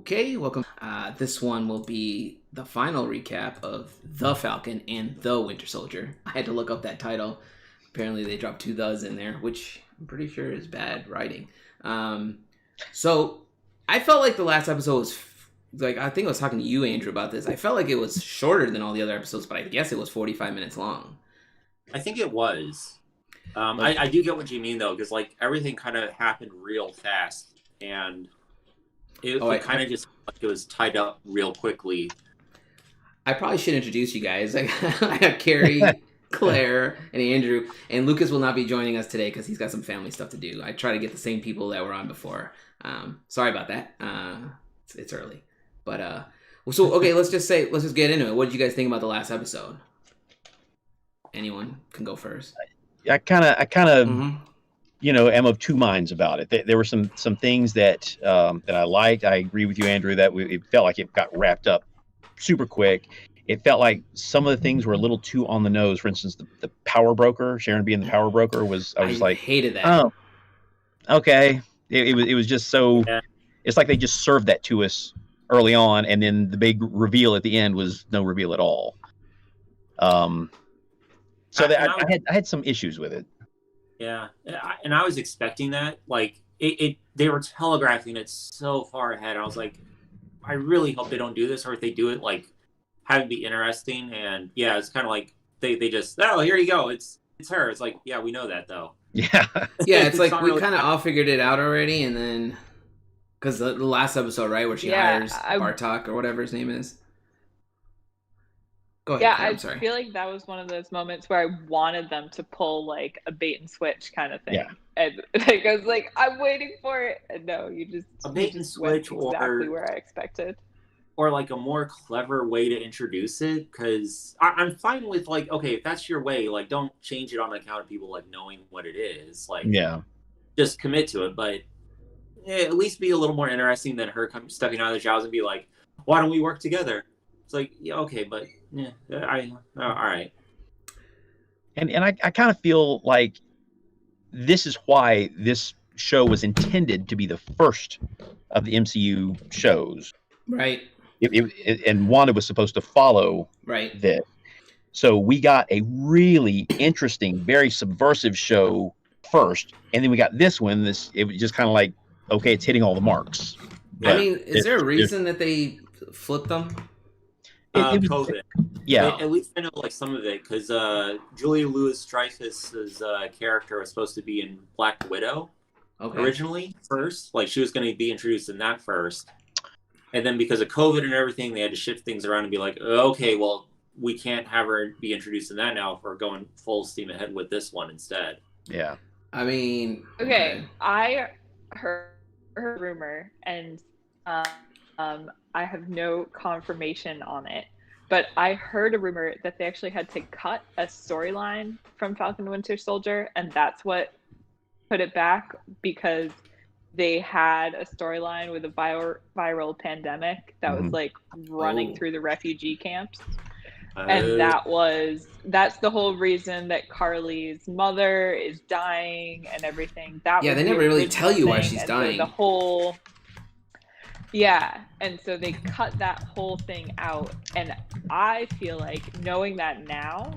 Okay, welcome. This one will be the final recap of The Falcon and The Winter Soldier. I had to look up that title. Apparently, they dropped two thes in there, which I'm pretty sure is bad writing. So, I felt like the last episode was like, I think I was talking to you, Andrew, about this. I felt like it was shorter than all the other episodes, but I guess it was 45 minutes long. I think it was. I do get what you mean, though, because like everything kind of happened real fast, and it kind of just like it was tied up real quickly. I probably should introduce you guys. I have Carey, Clare, and Andrew, and Lucas will not be joining us today because he's got some family stuff to do. I try to get the same people that were on before. Sorry about that. It's early, but so okay. Let's just get into it. What did you guys think about the last episode? Anyone can go first. I kind of, am of two minds about it. There were some things that I liked. I agree with you, Andrew, that it felt like it got wrapped up super quick. It felt like some of the things were a little too on the nose. For instance, the power broker, Sharon being the power broker, was like, hated that. Oh, okay. It was just so. Yeah. It's like they just served that to us early on, and then the big reveal at the end was no reveal at all. So I had some issues with it. Yeah, and I was expecting that. Like they were telegraphing it so far ahead. I was like, I really hope they don't do this, or if they do it, like have it be interesting. And yeah, it's kind of like they just here you go. It's her. It's like, yeah, we know that though. Yeah, yeah. It's like we kind of all figured it out already, and then because the last episode, right, where she hires Bartok or whatever his name is. Go ahead, yeah, I'm sorry. I feel like that was one of those moments where I wanted them to pull like a bait and switch kind of thing. Yeah. And like, I was like, I'm waiting for it. And no, you just a bait and switch exactly where I expected. Or like a more clever way to introduce it, because I'm fine with like, okay, if that's your way, like don't change it on account of people like knowing what it is. Like, yeah, just commit to it, but at least be a little more interesting than her stepping out of the showers and be like, why don't we work together? It's like, yeah, okay, but yeah, all right. And I kind of feel like this is why this show was intended to be the first of the MCU shows. Right. And Wanda was supposed to follow this. So we got a really interesting, very subversive show first, and then we got this one. It was just kind of like, okay, it's hitting all the marks. I mean, is there a reason that they flipped them? COVID. Yeah. At least I know like some of it, because Julia Louis-Dreyfus's character was supposed to be in Black Widow originally first. Like she was going to be introduced in that first, and then because of COVID and everything, they had to shift things around and be like, okay, well, we can't have her be introduced in that now if we're going full steam ahead with this one instead. Yeah. I mean, okay. I heard a rumor, and I have no confirmation on it, but I heard a rumor that they actually had to cut a storyline from Falcon and Winter Soldier, and that's what put it back, because they had a storyline with a viral pandemic that was like running through the refugee camps. And that's the whole reason that Carly's mother is dying and everything. They never really tell you why she's dying. The whole... Yeah, and so they cut that whole thing out, and I feel like, knowing that now,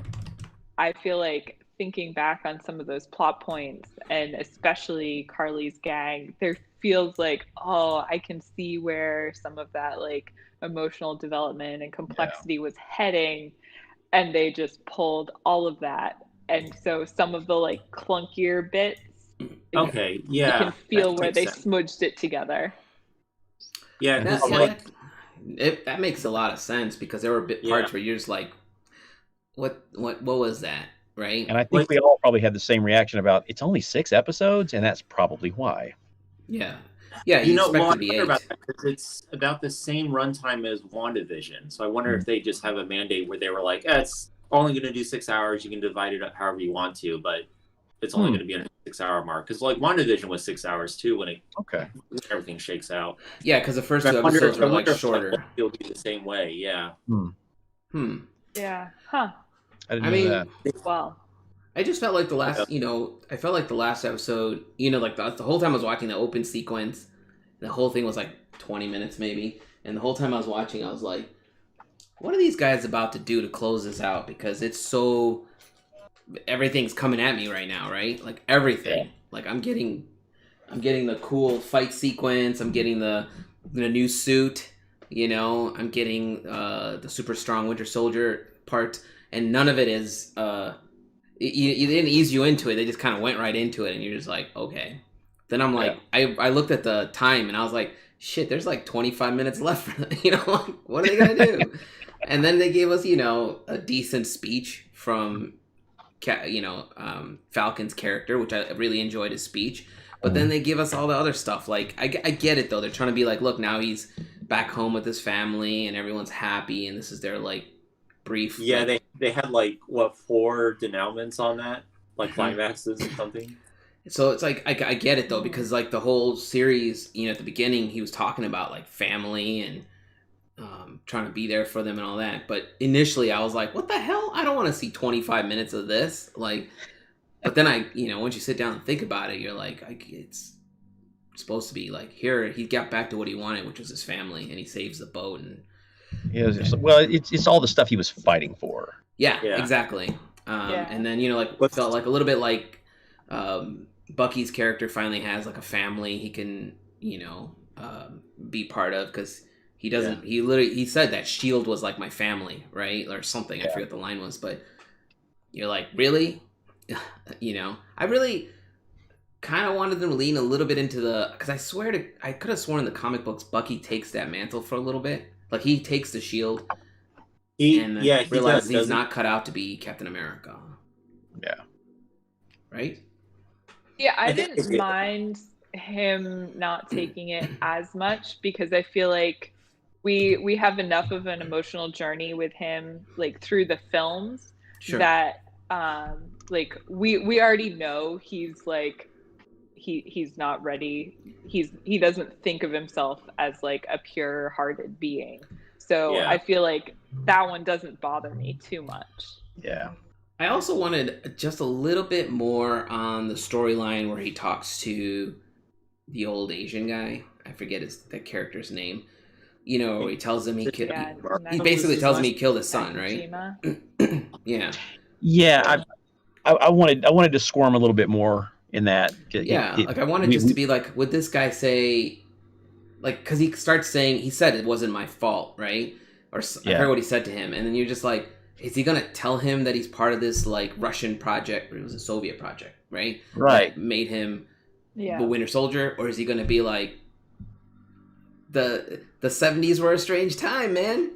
I feel like thinking back on some of those plot points, and especially Carly's gang, there feels like, oh, I can see where some of that like emotional development and complexity was heading, and they just pulled all of that, and so some of the like clunkier bits, you can feel where they smudged it together. Yeah, that makes a lot of sense, because there were parts where you're just like, what was that, right? And I think we all probably had the same reaction about, it's only 6 episodes, and that's probably why. Yeah, I wonder about that, because it's about the same runtime as WandaVision. So I wonder if they just have a mandate where they were like, it's only going to do 6 hours. You can divide it up however you want to, but it's only going to be a 6-hour mark, because like WandaVision was 6 hours too when everything shakes out. Yeah, because the first 2 episodes were like shorter. It'll be the same way. Yeah. Yeah. Huh. I didn't know that. Well, I just felt like the last, I felt like the last episode, like the whole time I was watching the open sequence, The whole thing was like 20 minutes maybe. And the whole time I was watching, I was like, what are these guys about to do to close this out? Because it's so... everything's coming at me right now, right? Like everything. Yeah. Like I'm getting the cool fight sequence. I'm getting the new suit. You know, I'm getting the super strong Winter Soldier part, and none of it is. You didn't ease you into it. They just kind of went right into it, and you're just like, okay. Then I'm like, I looked at the time, and I was like, shit, there's like 25 minutes left for them. You know, like, what are they gonna do? And then they gave us, you know, a decent speech from, Falcon's character, which I really enjoyed his speech. But then they give us all the other stuff. Like, I get it, though. They're trying to be like, look, now he's back home with his family, and everyone's happy, and this is their, like, brief... Yeah, like... they had, like, 4 denouements on that? Like, climaxes or something? So it's like, I get it, though, because, like, the whole series, you know, at the beginning, he was talking about, like, family and trying to be there for them and all that. But initially, I was like, what the hell? I don't want to see 25 minutes of this. Like... But then once you sit down and think about it, you're like, it's supposed to be like, here, he got back to what he wanted, which was his family, and he saves the boat. And it's all the stuff he was fighting for. Yeah. Exactly. And then, felt like a little bit like Bucky's character finally has like a family he can, be part of, because he doesn't, he said that S.H.I.E.L.D. was like my family, right? Or something. I forget what the line was, but you're like, really? I really kind of wanted them to lean a little bit into because I could have sworn in the comic books Bucky takes that mantle for a little bit. Like, he takes the shield and realizes he's not cut out to be Captain America. Yeah. Right? Yeah, I didn't mind him not taking it as much, because I feel like we have enough of an emotional journey with him, like, through the films, that like we already know he's like he's not ready. He doesn't think of himself as like a pure-hearted being. So I feel like that one doesn't bother me too much. Yeah. I also wanted just a little bit more on the storyline where he talks to the old Asian guy. I forget that character's name. He tells him he basically tells him he killed his son, right? Yeah. Yeah, I wanted to squirm a little bit more in that. I wanted to be like, would this guy say, like, because he starts saying, he said it wasn't my fault, right? Or I heard what he said to him, and then you're just like, is he gonna tell him that he's part of this like Russian project, or it was a Soviet project, right? Right. That made him the Winter Soldier, or is he gonna be like, the 70s were a strange time, man?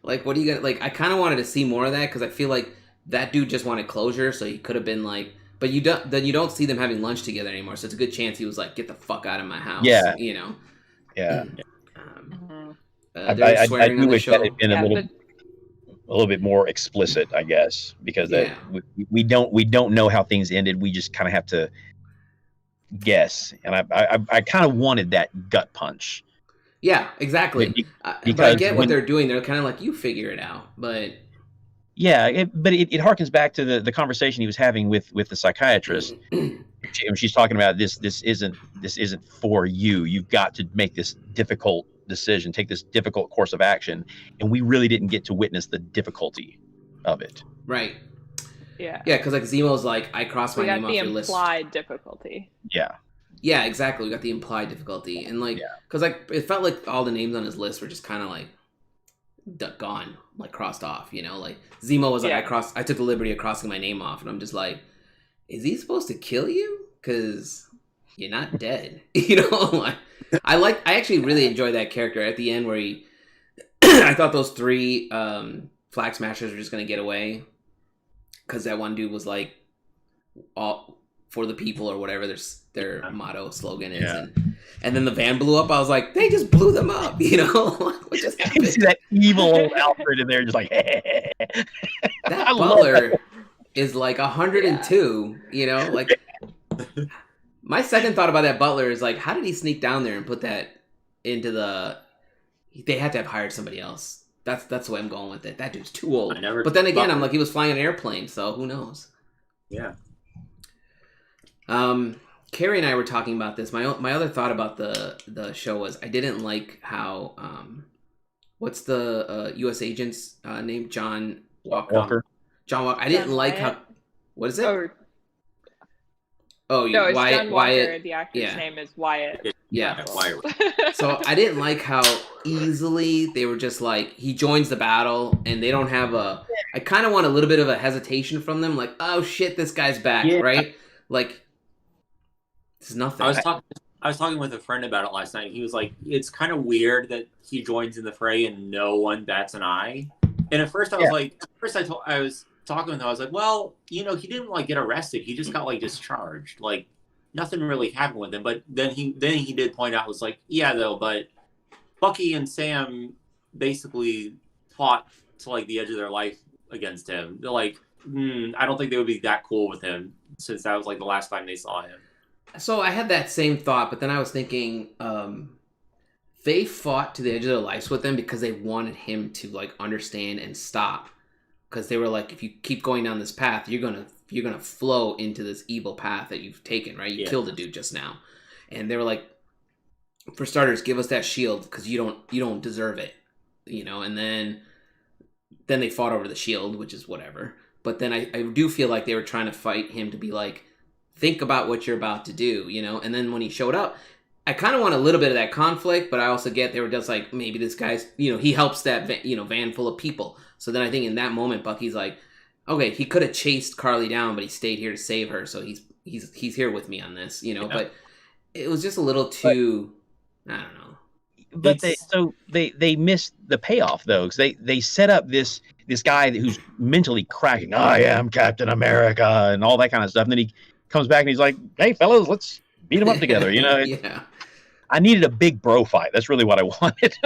Like what are you gonna, like, I kind of wanted to see more of that, because I feel like that dude just wanted closure, so he could have been like, but you don't see them having lunch together anymore, so it's a good chance he was like, get the fuck out of my house. Yeah. Yeah. I do wish that had been a little bit more explicit, I guess, because we don't know how things ended. We just kind of have to guess, and I kind of wanted that gut punch. Yeah, exactly. But I get what they're doing. They're kind of like, you figure it out, but but it harkens back to the conversation he was having with the psychiatrist. She's talking about this isn't for you. You've got to make this difficult decision, take this difficult course of action, and we really didn't get to witness the difficulty of it. Right. Yeah, because like Zemo's like, I crossed my name off your list. We got the implied difficulty. Yeah, exactly. We got the implied difficulty, and like, because like it felt like all the names on his list were just kind of like gone, like crossed off. Like Zemo was like, I took the liberty of crossing my name off, and I'm just like, is he supposed to kill you? Because you're not dead. Like, I actually really enjoyed that character at the end where he. I thought those 3 flag smashers were just gonna get away. Because that one dude was like, all for the people, or whatever their motto slogan is, and then the van blew up. I was like, they just blew them up, what just happened? You see that evil old Alfred in there, just like, that butler is like 102. Like, my second thought about that butler is like, how did he sneak down there and put that into the? They had to have hired somebody else. That's the way I'm going with it. That dude's too old. But then again, I'm like, he was flying an airplane, so who knows? Yeah. Carey and I were talking about this. My other thought about the show was I didn't like how what's the U.S. agent's name? John Walker. John Walker. I didn't like how. What is it? No, it's Wyatt. John Walker. The actor's name is Wyatt. Yeah, Wyatt. So I didn't like how easily they were just like, he joins the battle and they don't have a. I kind of want a little bit of a hesitation from them, like, oh shit, this guy's back, right? Like, it's nothing. I was talking with a friend about it last night. He was like, it's kind of weird that he joins in the fray and no one bats an eye. And at first I was like, I was talking with him, I was like, well, you know, he didn't like get arrested. He just got like discharged. Like nothing really happened with him. But then he did point out, was like, yeah, though, but Bucky and Sam basically fought to like the edge of their life against him. They're like, I don't think they would be that cool with him, since that was like the last time they saw him. So I had that same thought, but then I was thinking, they fought to the edge of their lives with him because they wanted him to like understand and stop. Because they were like, if you keep going down this path, you're gonna flow into this evil path that you've taken, right? You killed a dude just now, and they were like, for starters, give us that shield because you don't deserve it, you know. And then they fought over the shield, which is whatever. But then I do feel like they were trying to fight him to be like, think about what you're about to do, you know. And then when he showed up, I kind of want a little bit of that conflict, but I also get they were just like, maybe this guy's, you know, he helps that van full of people. So then I think in that moment, Bucky's like, okay, he could have chased Carly down, but he stayed here to save her, so he's here with me on this, you know. Yeah. But it was just a little too, I don't know. But they missed the payoff though, because they set up this guy who's mentally cracking. I am Captain America and all that kind of stuff, and then he comes back and he's like, hey fellas, let's beat him up together, you know. Yeah. I needed a big bro fight. That's really what I wanted.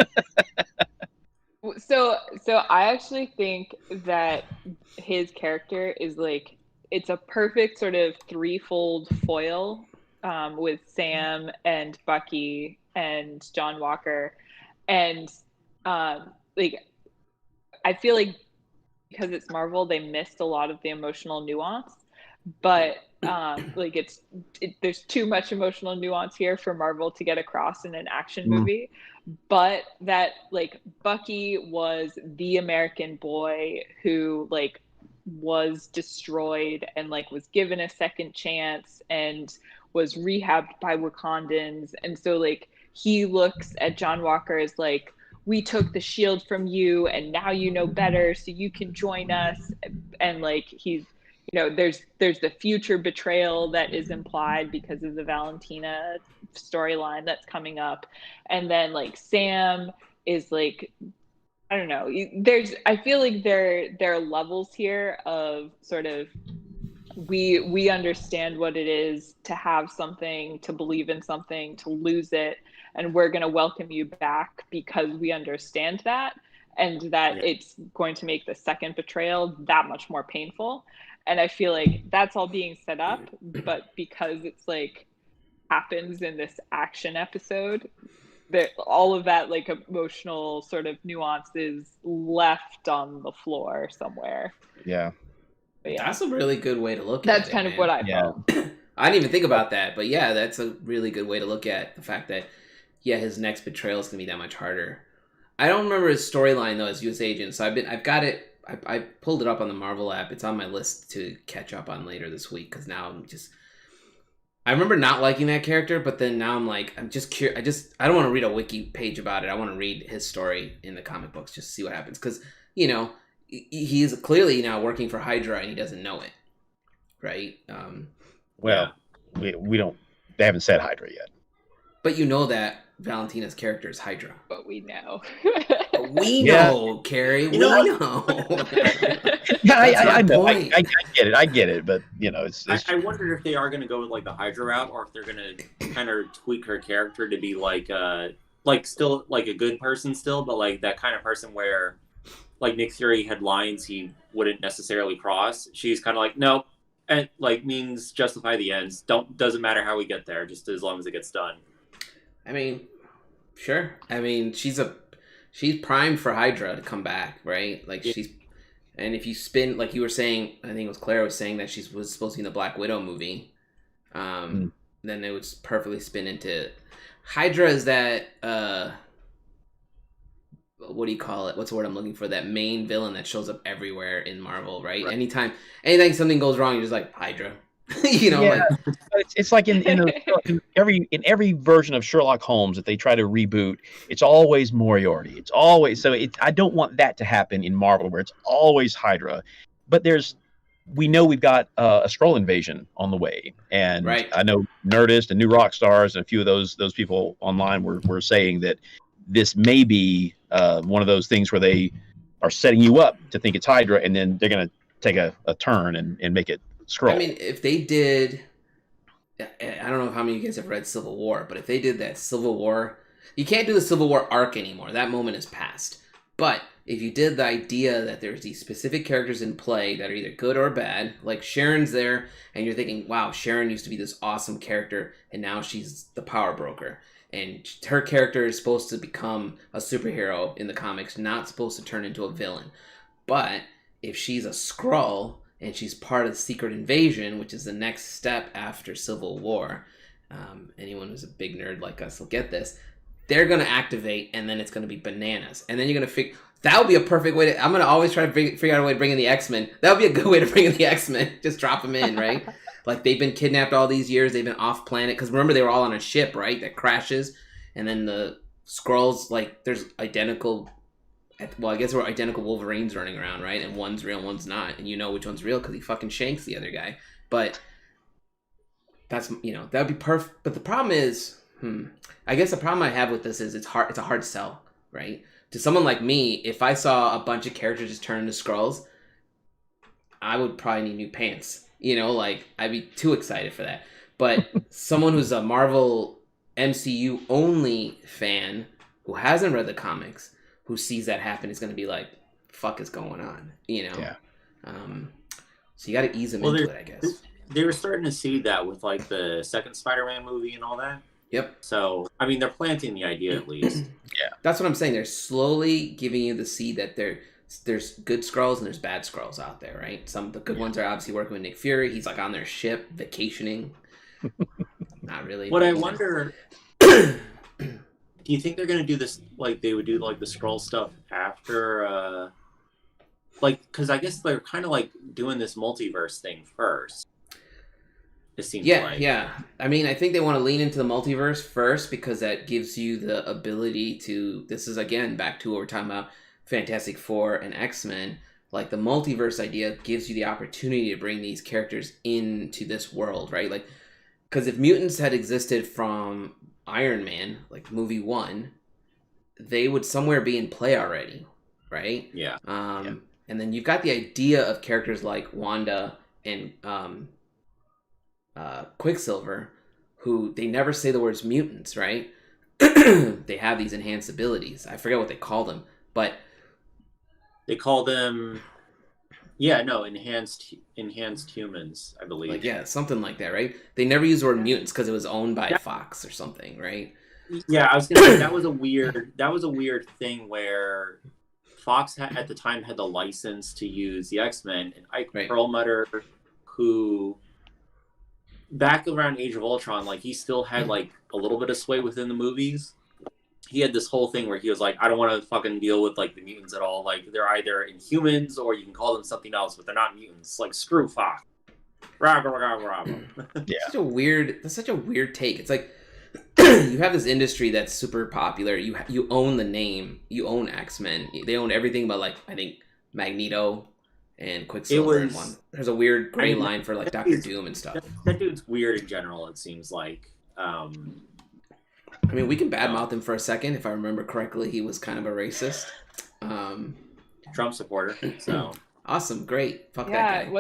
So I actually think that his character is like, it's a perfect sort of threefold foil with Sam and Bucky and John Walker. And like, I feel like because it's Marvel, they missed a lot of the emotional nuance, but like there's too much emotional nuance here for Marvel to get across in an action movie. But that like Bucky was the American boy who like was destroyed and like was given a second chance and was rehabbed by Wakandans, and so like he looks at John Walker as like, we took the shield from you and now you know better, so you can join us. And like he's, you know, there's the future betrayal that is implied because of the Valentina storyline that's coming up. And then like Sam is like, I don't know, I feel like there are levels here of sort of, we understand what it is to have something, to believe in something, to lose it, and we're going to welcome you back because we understand that, and that it's going to make the second betrayal that much more painful. And I feel like that's all being set up, but because it's like happens in this action episode, that all of that like emotional sort of nuance is left on the floor somewhere. Yeah. But yeah, that's a really good way to look at it. That's kind of what I felt. I didn't even think about that, but yeah, that's a really good way to look at the fact that his next betrayal is gonna be that much harder. I don't remember his storyline though as U.S. Agent, so I've got it. I pulled it up on the Marvel app. It's on my list to catch up on later this week because now I remember not liking that character, but then now I'm just curious. I don't want to read a wiki page about it. I want to read his story in the comic books just to see what happens, because you know he's clearly now working for Hydra and he doesn't know it, right? Well, we don't. They haven't said Hydra yet, but you know that Valentina's character is Hydra. But we know. We know, Carey. We know. Yeah, I know. I get it. But you know, it's I wonder if they are going to go with like the Hydra route, or if they're going to kind of tweak her character to be like still like a good person still, but like that kind of person where like Nick Fury had lines he wouldn't necessarily cross. She's kind of like, nope, and like means justify the ends. Doesn't matter how we get there, just as long as it gets done. I mean, sure. I mean, she's primed for Hydra to come back, right? Like and if you spin, like you were saying, I think it was Clare was saying that she was supposed to be in the Black Widow movie. Then then it would perfectly spin into Hydra. Is that what do you call it? What's the word I'm looking for? That main villain that shows up everywhere in Marvel, right? Anytime something goes wrong, you're just like Hydra. Like it's like in every version of Sherlock Holmes that they try to reboot, it's always Moriarty. It's always I don't want that to happen in Marvel where it's always Hydra. But we know we've got a Skrull invasion on the way, and I know Nerdist and New Rockstars and a few of those people online were saying that this may be one of those things where they are setting you up to think it's Hydra, and then they're going to take a turn and make it Skrull. I mean, if they did, I don't know how many of you guys have read Civil War, but if they did that Civil War, you can't do the Civil War arc anymore. That moment is past. But if you did the idea that there's these specific characters in play that are either good or bad, like Sharon's there, and you're thinking, wow, Sharon used to be this awesome character, and now she's the power broker. And her character is supposed to become a superhero in the comics, not supposed to turn into a villain. But if she's a Skrull, and she's part of the Secret Invasion, which is the next step after Civil War, anyone who's a big nerd like us will get this, they're going to activate, and then it's going to be bananas. And then you're going to figure... That would be a perfect way to... I'm going to always try to figure out a way to bring in the X-Men. That would be a good way to bring in the X-Men. Just drop them in, right? Like, they've been kidnapped all these years. They've been off-planet. Because remember, they were all on a ship, right? That crashes. And then the Skrulls, like, there's identical... Well, I guess there were identical Wolverines running around, right? And one's real, one's not. And you know which one's real because he fucking shanks the other guy. But that's, that would be perfect. But the problem is... I guess the problem I have with this is it's a hard sell, right? To someone like me, if I saw a bunch of characters just turn into Skrulls, I would probably need new pants. I'd be too excited for that. But someone who's a Marvel MCU only fan who hasn't read the comics, who sees that happen, is going to be like, fuck is going on, Yeah. So you got to ease them into it, I guess. They were starting to see that with like the second Spider-Man movie and all that. Yep. So, I mean, they're planting the idea at least. Yeah. That's what I'm saying. They're slowly giving you the seed that there's good Skrulls and there's bad Skrulls out there, right? Some of the good ones are obviously working with Nick Fury. He's like on their ship, vacationing. Not really. What I wonder, do you think they're going to do this like they would do like the Skrull stuff after, because I guess they're kind of like doing this multiverse thing first. It seems like. Yeah. I mean, I think they want to lean into the multiverse first because that gives you the ability to... This is, again, back to what we're talking about, Fantastic Four and X-Men. Like, the multiverse idea gives you the opportunity to bring these characters into this world, right? Like, because if mutants had existed from Iron Man, like movie 1, they would somewhere be in play already, right? Yeah. And then you've got the idea of characters like Wanda and... Quicksilver, who they never say the words mutants, right? They have these enhanced abilities. I forget what they call them, but they call them, enhanced humans, I believe. Like, something like that, right? They never use the word mutants because it was owned by Fox or something, right? Yeah, I was gonna say that was a weird thing where Fox at the time had the license to use the X-Men, and Ike Perlmutter, who back around Age of Ultron, like, he still had like a little bit of sway within the movies. He had this whole thing where he was like, I don't want to fucking deal with like the mutants at all. Like, they're either Inhumans or you can call them something else, but they're not mutants. Like, screw Fox. Yeah. That's such a weird take. It's like you have this industry that's super popular. You own the name. You own X-Men. They own everything but, like, I think Magneto and Quicksilver in one. There's a weird gray line for like Doctor Doom and stuff. That dude's weird in general, it seems like. I mean, we can badmouth him for a second. If I remember correctly, he was kind of a racist. Trump supporter. So awesome, great. Fuck that guy.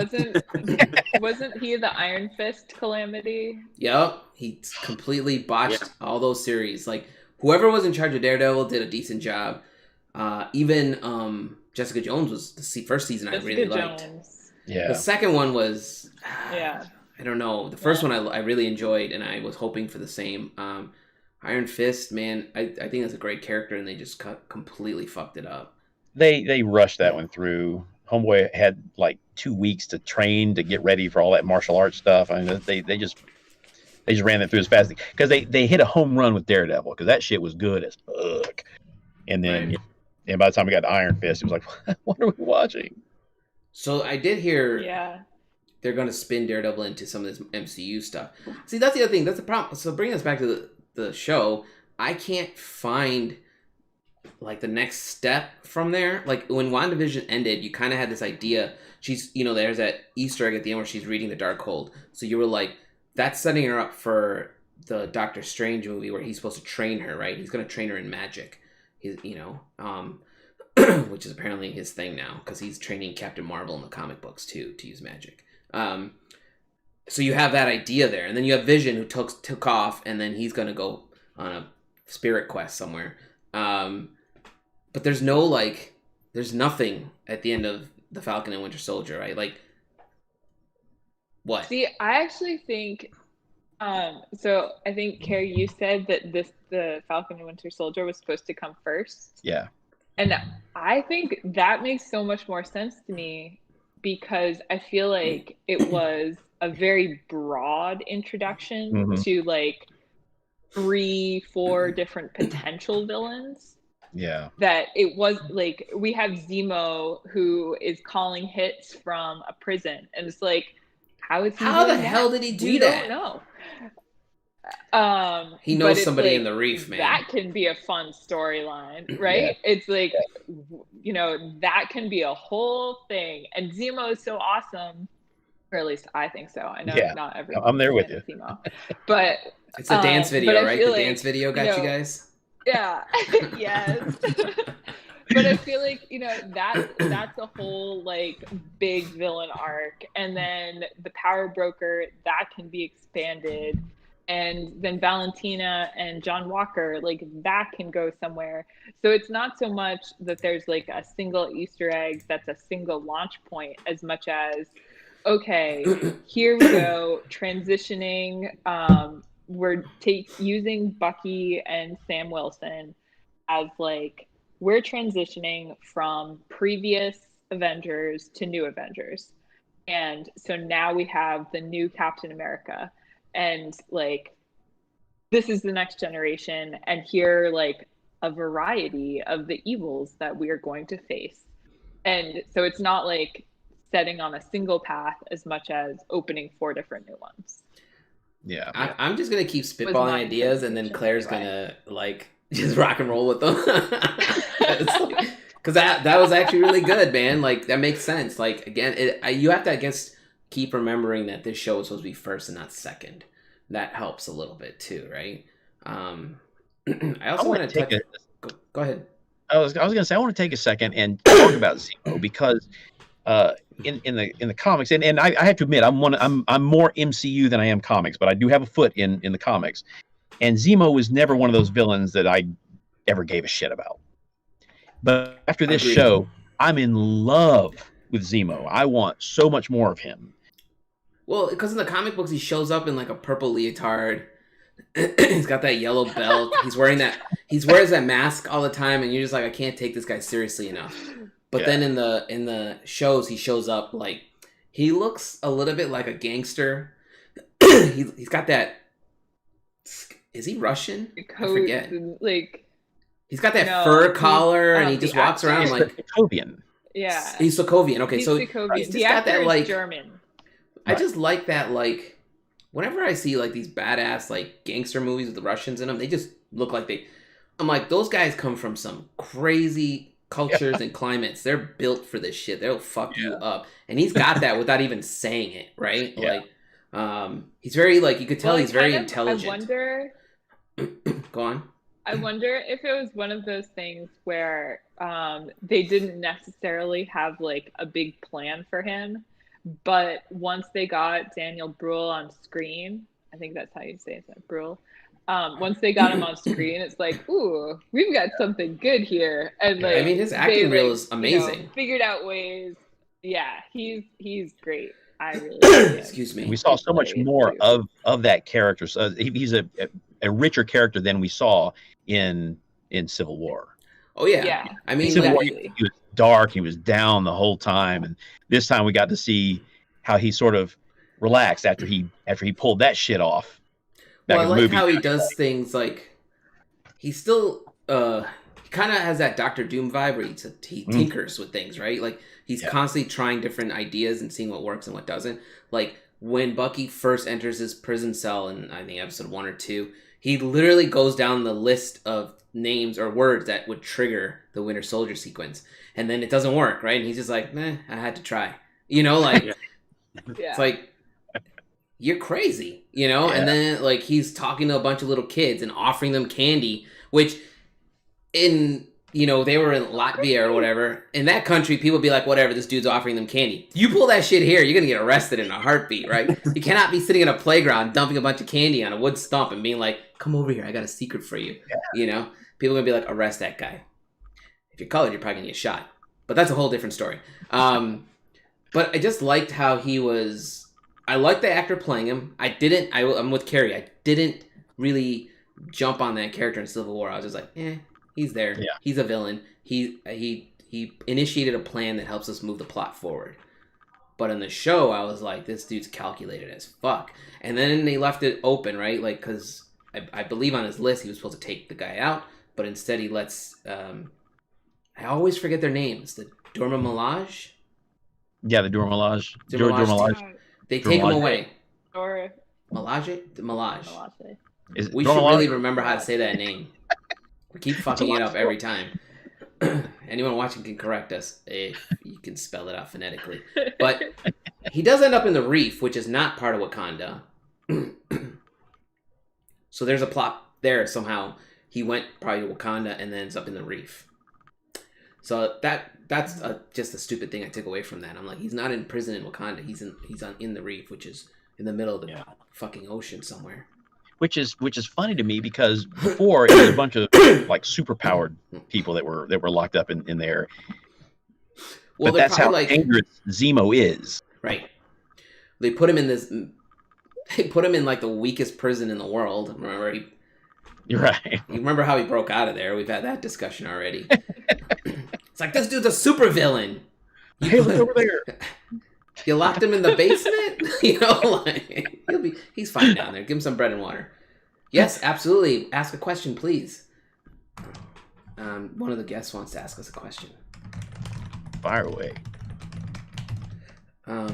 Wasn't he the Iron Fist calamity? Yep, he completely botched all those series. Like, whoever was in charge of Daredevil did a decent job. Even Jessica Jones was the first season I really liked. Yeah. The second one was... I don't know. The first one I really enjoyed, and I was hoping for the same. Iron Fist, man, I think that's a great character, and they just completely fucked it up. They rushed that one through. Homeboy had like 2 weeks to train to get ready for all that martial arts stuff. I mean, they just They just ran that through as fast because they hit a home run with Daredevil because that shit was good as fuck. And then and by the time we got to Iron Fist, it was like, what are we watching? So I did hear they're going to spin Daredevil into some of this MCU stuff. See, that's the other thing. That's the problem. So bringing us back to the show, I can't find like the next step from there. Like when WandaVision ended, you kind of had this idea. She's, there's that Easter egg at the end where she's reading the Darkhold. So you were like, that's setting her up for the Doctor Strange movie where he's supposed to train her, right? He's going to train her in magic. He's, which is apparently his thing now because he's training Captain Marvel in the comic books too to use magic. So you have that idea there, and then you have Vision who took off, and then he's going to go on a spirit quest somewhere. But there's nothing at the end of the Falcon and Winter Soldier, right? Like, what? See, I actually think, so I think, Carey, you said that the Falcon and Winter Soldier was supposed to come first. Yeah. And I think that makes so much more sense to me because I feel like it was a very broad introduction to like 3-4 different potential villains. Yeah. That it was like, we have Zemo who is calling hits from a prison, and it's like, how the hell did he do we that? We don't know. He knows somebody in the reef, man. That can be a fun storyline, right? Yeah. It's like, that can be a whole thing. And Zemo is so awesome, or at least I think so. I know not everyone. I'm there with you. Zemo, but it's a dance video, right? The dance video got you guys. Yeah. Yes. But I feel like, that's a whole like big villain arc. And then the power broker, that can be expanded. And then Valentina and John Walker, like that can go somewhere. So it's not so much that there's like a single Easter egg that's a single launch point as much as, okay, here we go, transitioning. We're using Bucky and Sam Wilson as like, we're transitioning from previous Avengers to new Avengers. And so now we have the new Captain America. And like, this is the next generation. And here, like, a variety of the evils that we are going to face. And so it's not like setting on a single path as much as opening 4 different new ones. Yeah. I'm just going to keep spitballing ideas, and then Claire's going to, like, just rock and roll with them. Because that was actually really good, man. Like, that makes sense. Like, again, you have to, I guess, keep remembering that this show is supposed to be first and not second. That helps a little bit too, right? I also want to take go ahead. I was going to say I want to take a second and talk about Zemo because in the comics, and I have to admit I'm more MCU than I am comics, but I do have a foot in the comics. And Zemo was never one of those villains that I ever gave a shit about. But after this show, I'm in love with Zemo. I want so much more of him. Well, because in the comic books, he shows up in like a purple leotard. He's got that yellow belt. He wears that mask all the time, and you're just like, I can't take this guy seriously enough. But then in the shows, he shows up like he looks a little bit like a gangster. He's got that. Is he Russian? I forget. Like he's got that fur collar, and he just walks around like Sokovian. Yeah, he's Sokovian. Okay, he's so Sokovian. He's just got that like German. I just like that, like, whenever I see, like, these badass, like, gangster movies with the Russians in them, they just look like I'm like, those guys come from some crazy cultures and climates. They're built for this shit. They'll fuck you up. And he's got that without even saying it, right? Yeah. Like, he's very, like, you could tell he's very intelligent. I wonder... Go on. I wonder if it was one of those things where they didn't necessarily have, like, a big plan for him. But once they got Daniel Bruhl on screen, I think that's how you say it, Bruhl. Once they got him on screen, it's like, ooh, we've got something good here. And like, I mean, his acting reel is amazing. Figured out ways. Yeah, he's great. I really excuse me. We saw so much more of that character. So he's a richer character than we saw in Civil War. Oh yeah. I mean, Civil War, he was dark. He was down the whole time, and this time we got to see how he sort of relaxed after he pulled that shit off. Well, I like how he does things like he still he kind of has that Doctor Doom vibe where he tinkers with things, right? Like he's constantly trying different ideas and seeing what works and what doesn't. Like when Bucky first enters his prison cell in I think episode 1 or 2, he literally goes down the list of names or words that would trigger the Winter Soldier sequence, and then it doesn't work, right? And he's just like, "Meh, I had to try," like it's like. You're crazy, And then, like, he's talking to a bunch of little kids and offering them candy, which in, they were in Latvia or whatever. In that country, people be like, whatever, this dude's offering them candy. You pull that shit here, you're going to get arrested in a heartbeat, right? You cannot be sitting in a playground dumping a bunch of candy on a wood stump and being like, come over here, I got a secret for you. Yeah. People are going to be like, arrest that guy. If you're colored, you're probably going to get shot. But that's a whole different story. But I just liked how he was... I like the actor playing him. I'm with Carey. I didn't really jump on that character in Civil War. I was just like, he's there. Yeah. He's a villain. He initiated a plan that helps us move the plot forward. But in the show, I was like, this dude's calculated as fuck. And then they left it open, right? Like, because I believe on his list he was supposed to take the guy out, but instead he lets... I always forget their names. The Dorma Milaje? Yeah, the Dorma Milaje. Dorma Milaje. They take him away. Or Milaje? Milaje. We should really remember how to say that name. We keep fucking it up every time. Anyone watching can correct us if you can spell it out phonetically. But he does end up in the Reef, which is not part of Wakanda. So there's a plot there somehow. He went probably to Wakanda and then ends up in the Reef. So that's just a stupid thing I took away from that. I'm like, he's not in prison in Wakanda. He's in the Reef, which is in the middle of the fucking ocean somewhere. Which is funny to me because before it was a bunch of like superpowered people that were locked up in there. Well, but that's how dangerous Zemo is. Right. They put him in this. They put him in like the weakest prison in the world. Remember You're right. You remember how he broke out of there? We've had that discussion already. It's like, this dude's a super villain. Hey, look over there. You locked him in the basement? He's fine down there. Give him some bread and water. Yes, absolutely. Ask a question, please. One of the guests wants to ask us a question. Fire away. I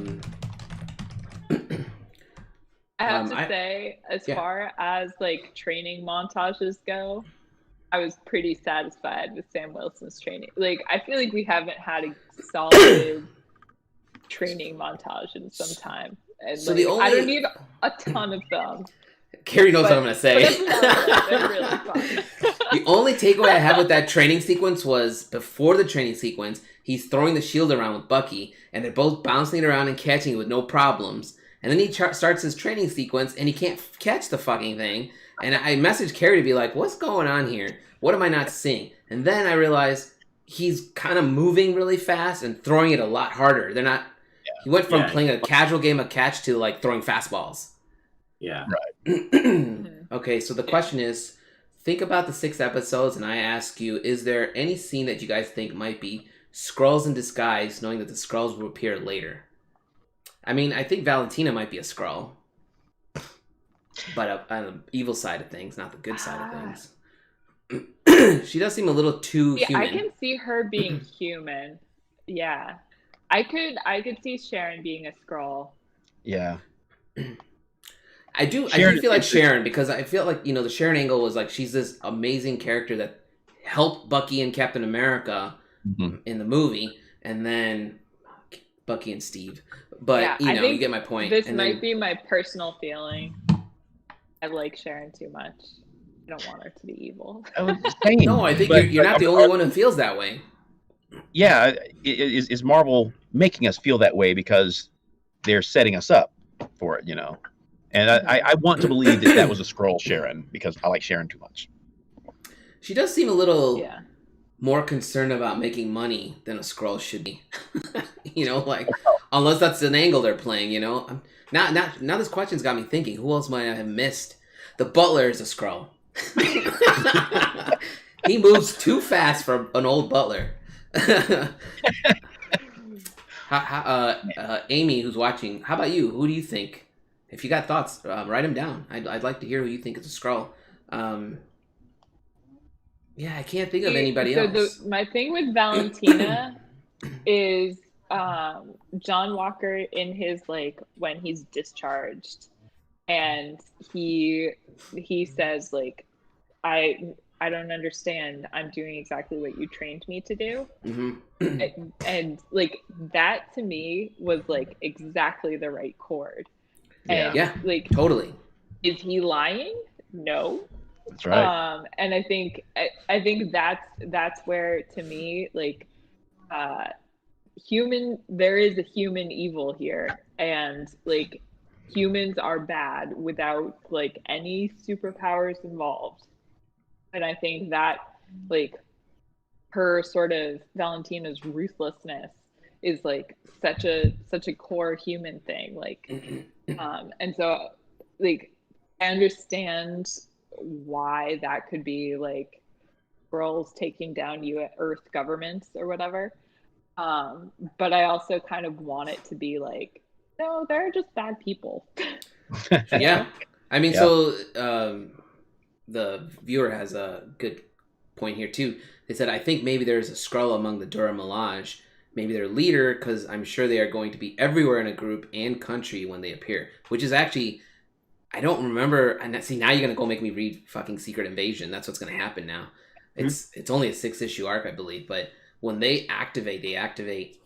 have to say, as far as like training montages go, I was pretty satisfied with Sam Wilson's training. Like, I feel like we haven't had a solid training montage in some time. And so like, I don't need a ton of them. Carey knows what I'm going to say. They're really fun. The only takeaway I have with that training sequence was before the training sequence, he's throwing the shield around with Bucky, and they're both bouncing it around and catching it with no problems. And then he starts his training sequence, and he can't catch the fucking thing. And I messaged Carey to be like, what's going on here? What am I not seeing? And then I realized he's kind of moving really fast and throwing it a lot harder. They're not... Yeah. He went from playing a casual game of catch to, like, throwing fastballs. Yeah. Right. Okay, so the question is, think about the 6 episodes, and I ask you, is there any scene that you guys think might be Skrulls in disguise, knowing that the Skrulls will appear later? I mean, I think Valentina might be a Skrull. But on the evil side of things, not the good side of things. She does seem a little too human. I can see her being human. Yeah. I could see Sharon being a Skrull. Yeah. I do feel like Sharon, because I feel like, the Sharon angle was like, she's this amazing character that helped Bucky and Captain America in the movie, and then Bucky and Steve. But, you get my point. This might be my personal feeling. I like Sharon too much. I don't want her to be evil. No, I think you're not the only one who feels that way. Yeah, is Marvel making us feel that way because they're setting us up for it, And I want to believe that was a Skrull Sharon because I like Sharon too much. She does seem a little more concerned about making money than a Skrull should be. Unless that's an angle they're playing, Now this question's got me thinking, who else might I have missed? The Butler is a Skrull. He moves too fast for an old butler. Amy, who's watching, how about you? Who do you think if you got thoughts, write them down. I'd like to hear who you think is a Skrull. Yeah, I can't think of anybody else. My thing with Valentina is John Walker in his like when he's discharged, and he says like, I don't understand. I'm doing exactly what you trained me to do. Mm-hmm. and like that to me was like exactly the right chord. And Yeah, like totally. Is he lying? No. That's right. And I think that's where to me like there is a human evil here, and like humans are bad without like any superpowers involved. And I think that like her sort of Valentina's ruthlessness is like such a core human thing. Like and so like I understand why that could be like girls taking down Earth governments or whatever. But I also kind of want it to be like, no, they're just bad people. Yeah. I mean, so the viewer has a good point here too. They said, I think maybe there's a Skrull among the Dora Milaje, maybe their leader, because I'm sure they are going to be everywhere in a group and country when they appear. Which is actually, I don't remember. And see, now you're gonna go make me read fucking Secret Invasion. That's what's gonna happen now. It's only a 6-issue arc, I believe, but when they activate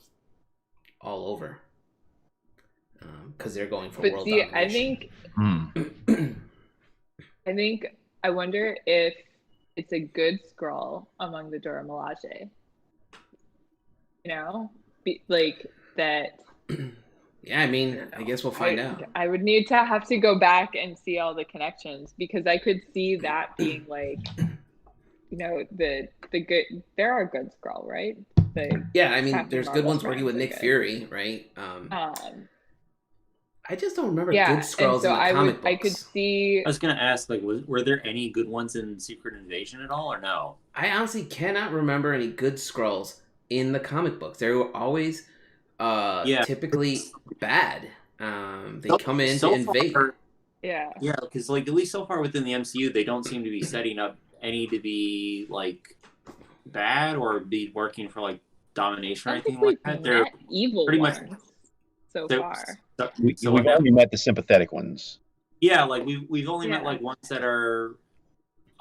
all over, because they're going for world domination. I wonder if it's a good Skrull among the Dora Milaje. You know, like that. Yeah, I mean, I guess we'll find out. I would need to have to go back and see all the connections, because I could see that being like, you know, the good. There are good Skrull, right? Yeah, I mean, there's good ones working with Nick Fury, right? I just don't remember good Skrulls in the comic books. I could see. I was gonna ask, like, were there any good ones in Secret Invasion at all, or no? I honestly cannot remember any good Skrulls in the comic books. They were always typically bad. They come in to invade. Yeah, because like at least so far within the MCU, they don't seem to be setting up any to be like bad or be working for like domination or anything like that. They're evil pretty ones much so far. We've only met the sympathetic ones. Yeah, like we've only met like ones that are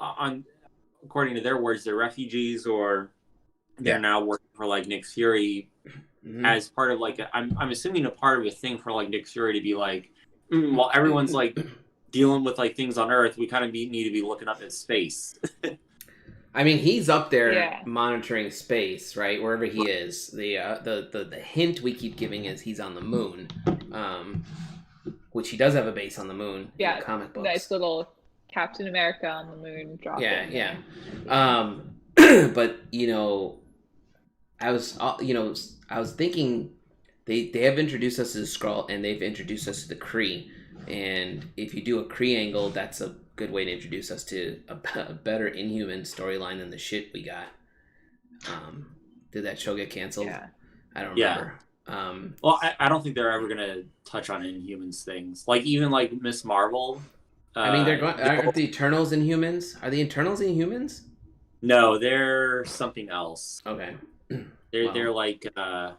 according to their words, they're refugees, or they're now working for like Nick Fury as part of like I'm assuming a part of a thing for like Nick Fury to be like, while everyone's like dealing with like things on Earth, we kind of need to be looking up at space. I mean, he's up there monitoring space, right? Wherever he is. The hint we keep giving is he's on the moon, which he does have a base on the moon. Yeah, in the comic books. Nice little Captain America on the moon drop. Yeah. But you know, I was thinking they have introduced us to the Skrull, and they've introduced us to the Kree, and if you do a Kree angle, that's a good way to introduce us to a better Inhuman storyline than the shit we got. Did that show get canceled? Yeah. I don't remember. Well, I don't think they're ever gonna touch on Inhumans things. Like even like Miss Marvel. I mean, they're going. Are the Eternals Inhumans? Are the Eternals Inhumans? No, they're something else. Okay. They're like. Are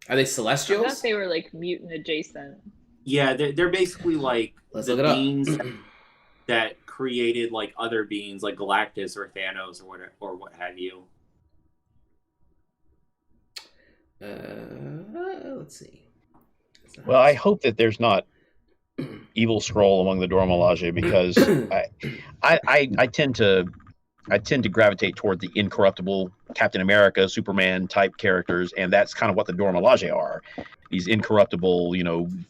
they Celestials? I thought they were like mutant adjacent. Yeah, they're basically like the beings that created like other beings, like Galactus or Thanos or whatever, or what have you. Let's see. Well, I hope that there's not evil Skrull among the Dora Milaje, because I tend to gravitate toward the incorruptible Captain America, Superman type characters, and that's kind of what the Dora Milaje are. These incorruptible,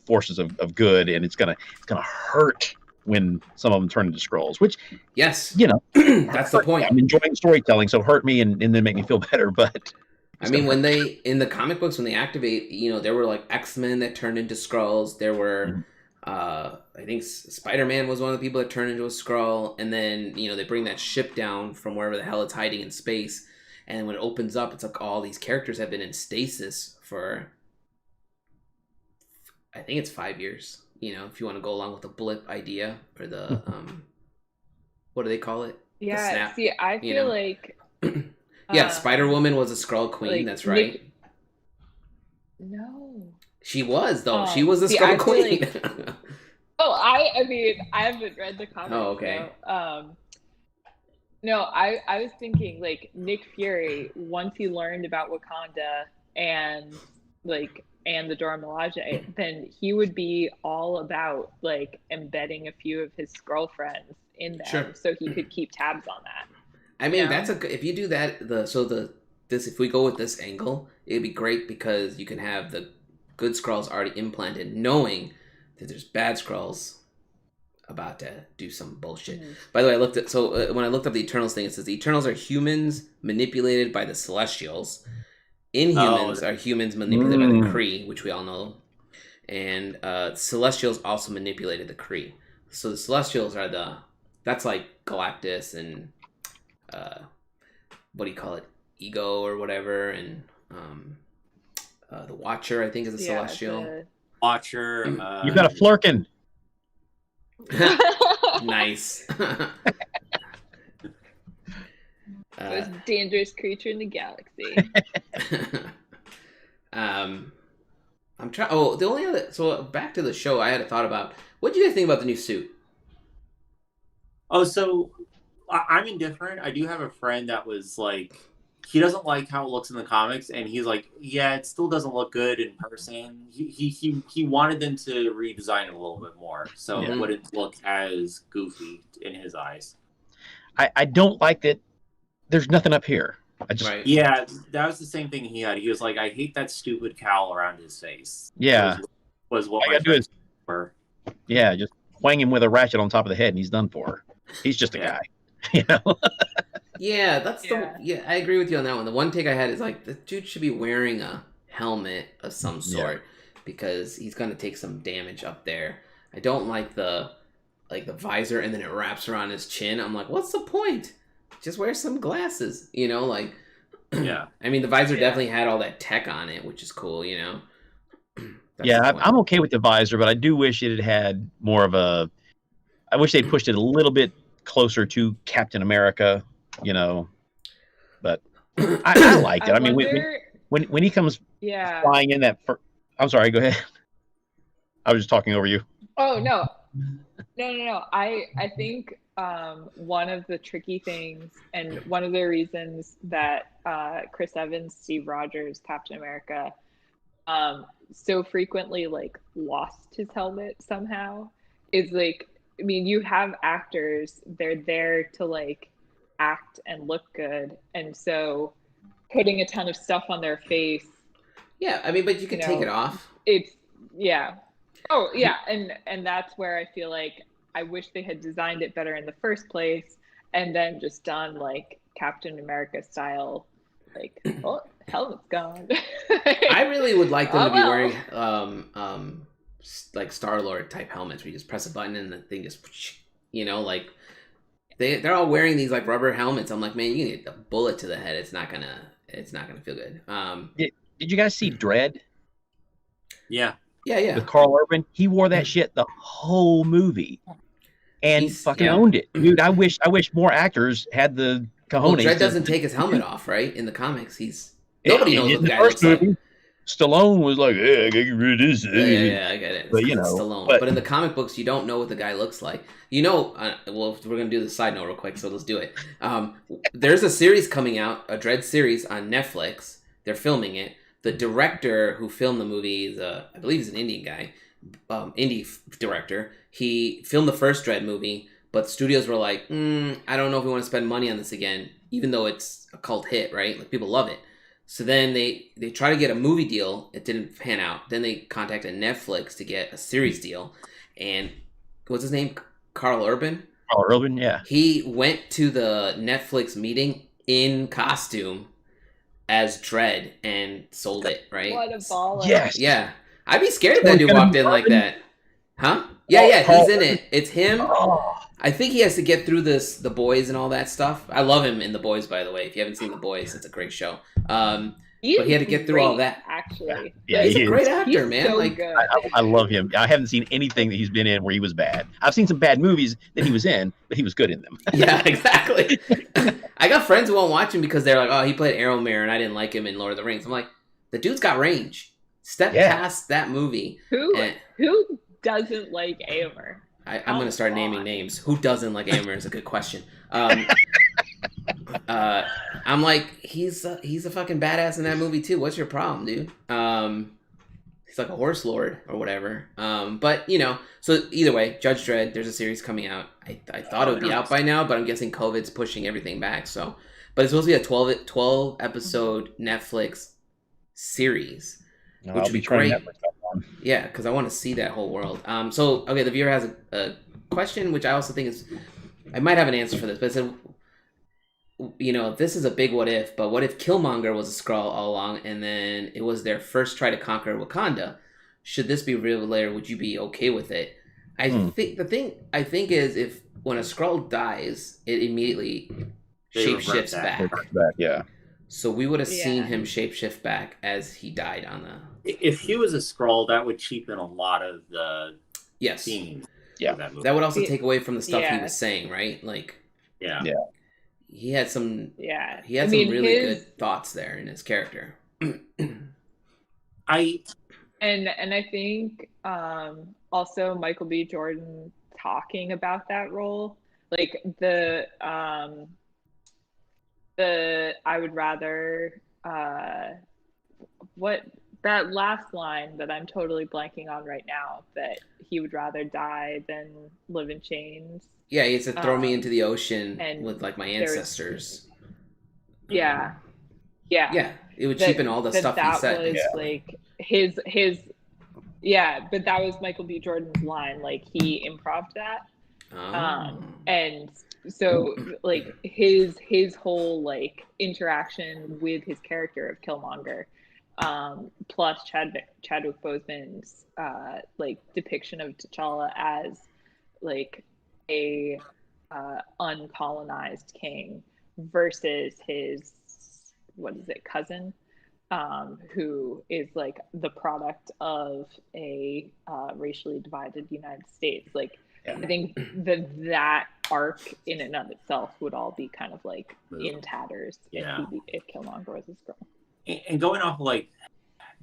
forces of good, and it's gonna hurt when some of them turn into Skrulls. Which, yes, that's the point. I'm enjoying storytelling, so hurt me and then make me feel better. But I mean, when they in the comic books, when they activate, there were like X-Men that turned into Skrulls. There were, I think Spider-Man was one of the people that turned into a Skrull, and then they bring that ship down from wherever the hell it's hiding in space, and when it opens up, it's like all these characters have been in stasis for, I think it's 5 years. if you want to go along with the blip idea or the what do they call it? Yeah. The snap, see, I feel like Spider-Woman was a Skrull queen. like, That's right. No. She was though. She was a Skrull queen. I mean, I haven't read the comics. Oh, okay. So, no, I was thinking like Nick Fury, once he learned about Wakanda and the Dora Milaje, then he would be all about like embedding a few of his Skrull friends in them, so he could keep tabs on that. I mean, if you do that, if we go with this angle, it'd be great because you can have the good Skrulls already implanted, knowing that there's bad Skrulls about to do some bullshit. By the way, when I looked up the Eternals thing, it says the Eternals are humans manipulated by the Celestials. Inhumans are humans manipulated by the Kree, which we all know. And Celestials also manipulated the Kree. So the Celestials are that's like Galactus and what do you call it? Ego or whatever, and the Watcher, I think, is a Celestial. Watcher. You got a Flurkin. Nice. Most dangerous creature in the galaxy. I'm trying. Oh, the only other. So back to the show, I had a thought about. What do you guys think about the new suit? Oh, so I'm indifferent. I do have a friend that was like, he doesn't like how it looks in the comics, and he's like, yeah, it still doesn't look good in person. He wanted them to redesign it a little bit more, so it wouldn't look as goofy in his eyes. I don't like that. There's nothing up here. Yeah, that was the same thing he had. He was like, I hate that stupid cowl around his face. Yeah, was what my friends were. Yeah, just whang him with a ratchet on top of the head, and he's done for. He's just a guy. Yeah, I agree with you on that one. The one take I had is like the dude should be wearing a helmet of some sort because he's gonna take some damage up there. I don't like the visor and then it wraps around his chin. I'm like, what's the point? Just wear some glasses, I mean, the visor definitely had all that tech on it, which is cool, I'm okay with the visor, but I do wish it had more of a. I wish they'd pushed it a little bit closer to Captain America, But I liked it. I mean, when he comes flying in that. I'm sorry. Go ahead. I was just talking over you. Oh no. I think one of the tricky things and one of the reasons that Chris Evans, Steve Rogers, Captain America, so frequently lost his helmet somehow is I mean, you have actors, they're there to act and look good, and so putting a ton of stuff on their face. Yeah, I mean, but you can take it off. Oh yeah, and that's where I feel like I wish they had designed it better in the first place, and then just done Captain America style, oh, helmet's gone. I really would like them to be wearing Star-Lord type helmets where you just press a button and the thing just, they're all wearing these rubber helmets. I'm like, man, you can get a bullet to the head. It's not gonna feel good. Did you guys see Dredd? Yeah. With Carl Urban, he wore that shit the whole movie, and fucking owned it, dude. I wish more actors had the cojones. Well, Dredd doesn't take his helmet off, right? In the comics, nobody knows what the guy looks like. Stallone was like, "Yeah, I get rid of this." Yeah, I get it. But Stallone. But in the comic books, you don't know what the guy looks like. Well, we're gonna do the side note real quick, so let's do it. There's a series coming out, a Dredd series on Netflix. They're filming it. The director who filmed the movie is, I believe, he's an Indian guy, indie director. He filmed the first Dredd movie, but studios were like, I don't know if we want to spend money on this again, even though it's a cult hit, right? People love it. So then they try to get a movie deal. It didn't pan out. Then they contacted Netflix to get a series deal. And what's his name? Carl Urban? Carl Urban, yeah. He went to the Netflix meeting in costume as Dredd and sold it, right? What a baller. Yes. Yeah. I'd be scared if that dude walked in like that. Huh? Yeah, he's in it. It's him. I think he has to get through The Boys and all that stuff. I love him in The Boys, by the way. If you haven't seen The Boys, it's a great show. But he had to get through all that. actually. Yeah, he's a great is. actor, He's man. so Like, good. I love him. I haven't seen anything that he's been in where he was bad. I've seen some bad movies that he was in, but he was good in them. yeah, exactly. I got friends who won't watch him because they're like, oh, he played Aeromir and I didn't like him in Lord of the Rings. I'm like, the dude's got range. Step past that movie. Who doesn't like Aomer? I'm going to start naming names. Who doesn't like Aomer is a good question. I'm like, he's a fucking badass in that movie too. What's your problem, dude? He's like a horse lord or whatever. But you know, so either way, Judge Dredd, there's a series coming out. I thought it would be out by now, but I'm guessing COVID's pushing everything back. So, but it's supposed to be a 12 episode Netflix series, which would be great. Yeah, because I want to see that whole world. So okay, the viewer has a question, which I also think is, I might have an answer for this, but it said, you know, this is a big what if, but what if Killmonger was a Skrull all along and then it was their first try to conquer Wakanda? Should this be revealed later? Would you be okay with it? I think the thing I think is if when a Skrull dies, it immediately shapeshifts back. Yeah. So we would have seen him shapeshift back as he died on the. If he was a Skrull, that would cheapen a lot of the scenes. Yeah. That would also take away from the stuff he was saying, right? Like. Yeah. He had some. Yeah. He had some really good thoughts there in his character. I think also Michael B. Jordan talking about that role, like the I would rather what that last line that I'm totally blanking on right now, that he would rather die than live in chains. Yeah, he said throw me into the ocean with like my ancestors. Yeah, it would cheapen all the stuff he said. That was like his but that was Michael B. Jordan's line. Like he improv'd that, and so like his whole like interaction with his character of Killmonger, plus Chadwick Boseman's like depiction of T'Challa as like a uncolonized king versus his cousin, who is like the product of a racially divided United States. Like I think that arc in and of itself would all be kind of like in tatters if Killmonger was a Skrull. And going off of like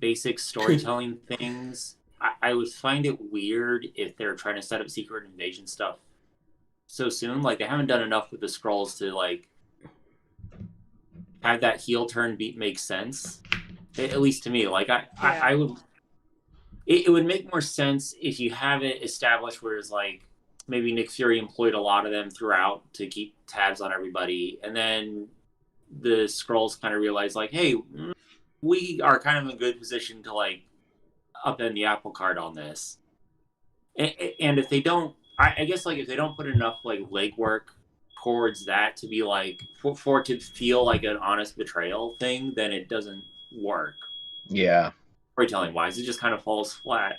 basic storytelling things, I would find it weird if they're trying to set up secret invasion stuff so soon. Like they haven't done enough with the Skrulls to like have that heel turn beat make sense. At least to me, like I would. It would make more sense if you have it established where it's like maybe Nick Fury employed a lot of them throughout to keep tabs on everybody, and then the Skrulls kind of realize like, hey, we are kind of in a good position to like upend the apple cart on this. And if they don't, I guess like if they don't put enough like legwork towards that to be like for it to feel like an honest betrayal thing, then it doesn't work. Yeah. Storytelling wise, it just kind of falls flat.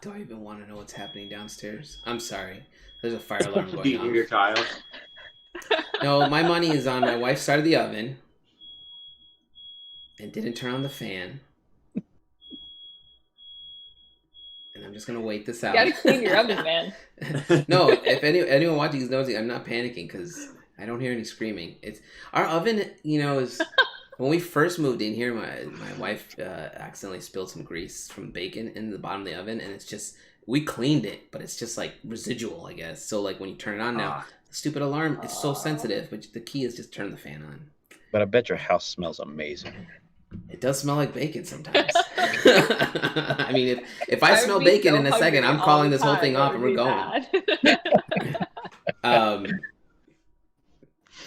Do I even want to know what's happening downstairs? I'm sorry. There's a fire alarm going on. Your child. No, my money is on my wife started the oven and didn't turn on the fan. And I'm just gonna wait this out. You gotta clean your oven, man. No, if anyone watching is nosy, I'm not panicking because I don't hear any screaming. It's our oven, you know, is when we first moved in here, my wife accidentally spilled some grease from bacon in the bottom of the oven, and it's just we cleaned it, but it's just like residual, I guess. So like when you turn it on now, the stupid alarm, it's so sensitive, but the key is just turn the fan on. But I bet your house smells amazing. It does smell like bacon sometimes. I mean, if I smell bacon in a second, I'm calling this whole thing off and we're going.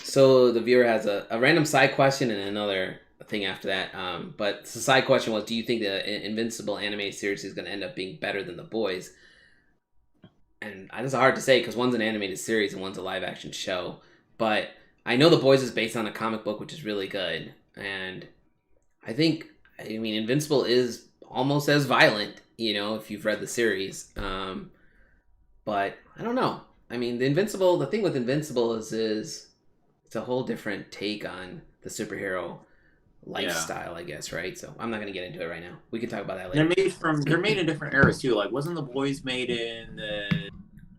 So the viewer has a random side question and another thing after that. But the side question was, do you think the Invincible anime series is going to end up being better than The Boys? And that's hard to say because one's an animated series and one's a live action show. But I know The Boys is based on a comic book, which is really good. And I mean, Invincible is almost as violent, you know, if you've read the series. But I don't know. I mean, the thing with Invincible is it's a whole different take on the superhero lifestyle, I guess, right? So I'm not gonna get into it right now. We can talk about that later. They're made in different eras too. Like, wasn't The Boys made in the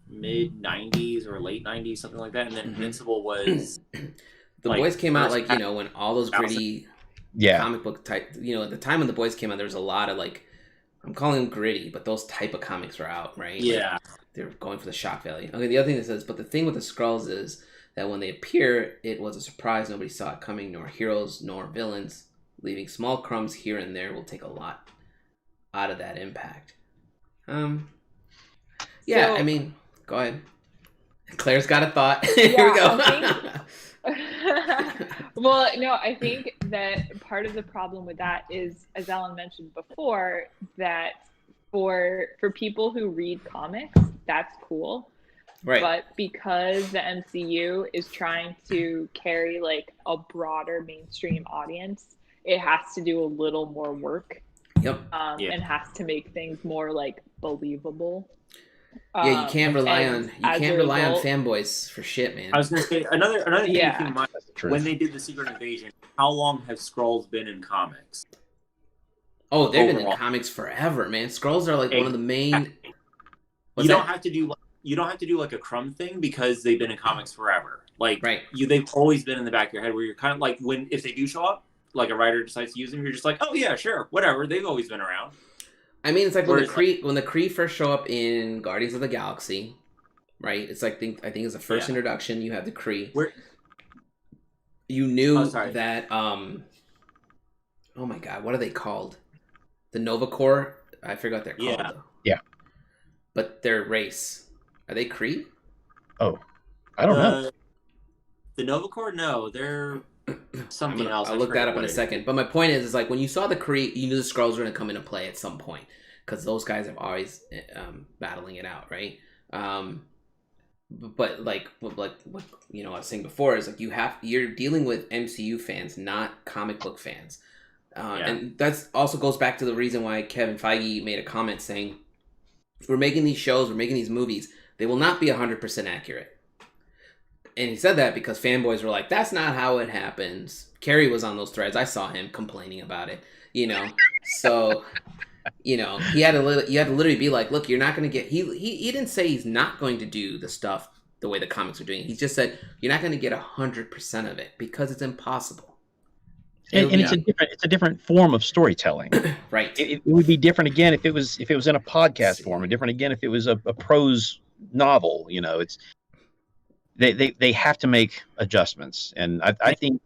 mid '90s or late '90s, something like that? And then Invincible was. The Boys came out like when all those gritty comic book type. At the time when The Boys came out, there was a lot of like, I'm calling them gritty, but those type of comics were out, right? Yeah, like, they're going for the shock value. Okay, the other thing that says, but the thing with the Skrulls is that when they appear, it was a surprise. Nobody saw it coming, nor heroes, nor villains. Leaving small crumbs here and there will take a lot out of that impact. Yeah, so, I mean, go ahead. Claire's got a thought. Here we go. Well, no, I think that part of the problem with that is, as Alan mentioned before, that for people who read comics, that's cool. Right. But because the MCU is trying to carry like a broader mainstream audience, it has to do a little more work. Yep. And has to make things more like believable. Yeah, you can't rely on fanboys for shit, man. I was gonna say another thing to keep in mind when they did the Secret Invasion. How long have Skrulls been in comics? Oh, they've been in comics forever, man. Skrulls are like one of the main. You don't have to do like a Crumb thing because they've been in comics forever. Like they've always been in the back of your head where you're kind of like if they do show up, like a writer decides to use them, you're just like, oh yeah, sure, whatever. They've always been around. I mean, it's like when the Kree first show up in Guardians of the Galaxy, right? It's like I think it's the first introduction. You have the Kree. You knew that. Oh my God, what are they called? The Nova Corps. I forgot they're called. Yeah. But their race, are they Kree? Oh, I don't know. The Nova Corps, no, they're something else. I'll look that up in a second. But my point is like when you saw the Kree, you knew the Skrulls were going to come into play at some point because those guys have always battling it out, right? But like what I was saying before is like you're dealing with MCU fans, not comic book fans, and that's also goes back to the reason why Kevin Feige made a comment saying we're making these shows, we're making these movies, they will not be 100% accurate. And he said that because fanboys were like, that's not how it happens. Carey was on those threads. I saw him complaining about it, So, you had to literally be like, look, you're not going to get, he didn't say he's not going to do the stuff the way the comics are doing. He just said, you're not going to get 100% of it because it's impossible. And it's a different form of storytelling. Right. It would be different again if it was in a podcast form, and different again if it was a prose novel. It's they have to make adjustments, and I think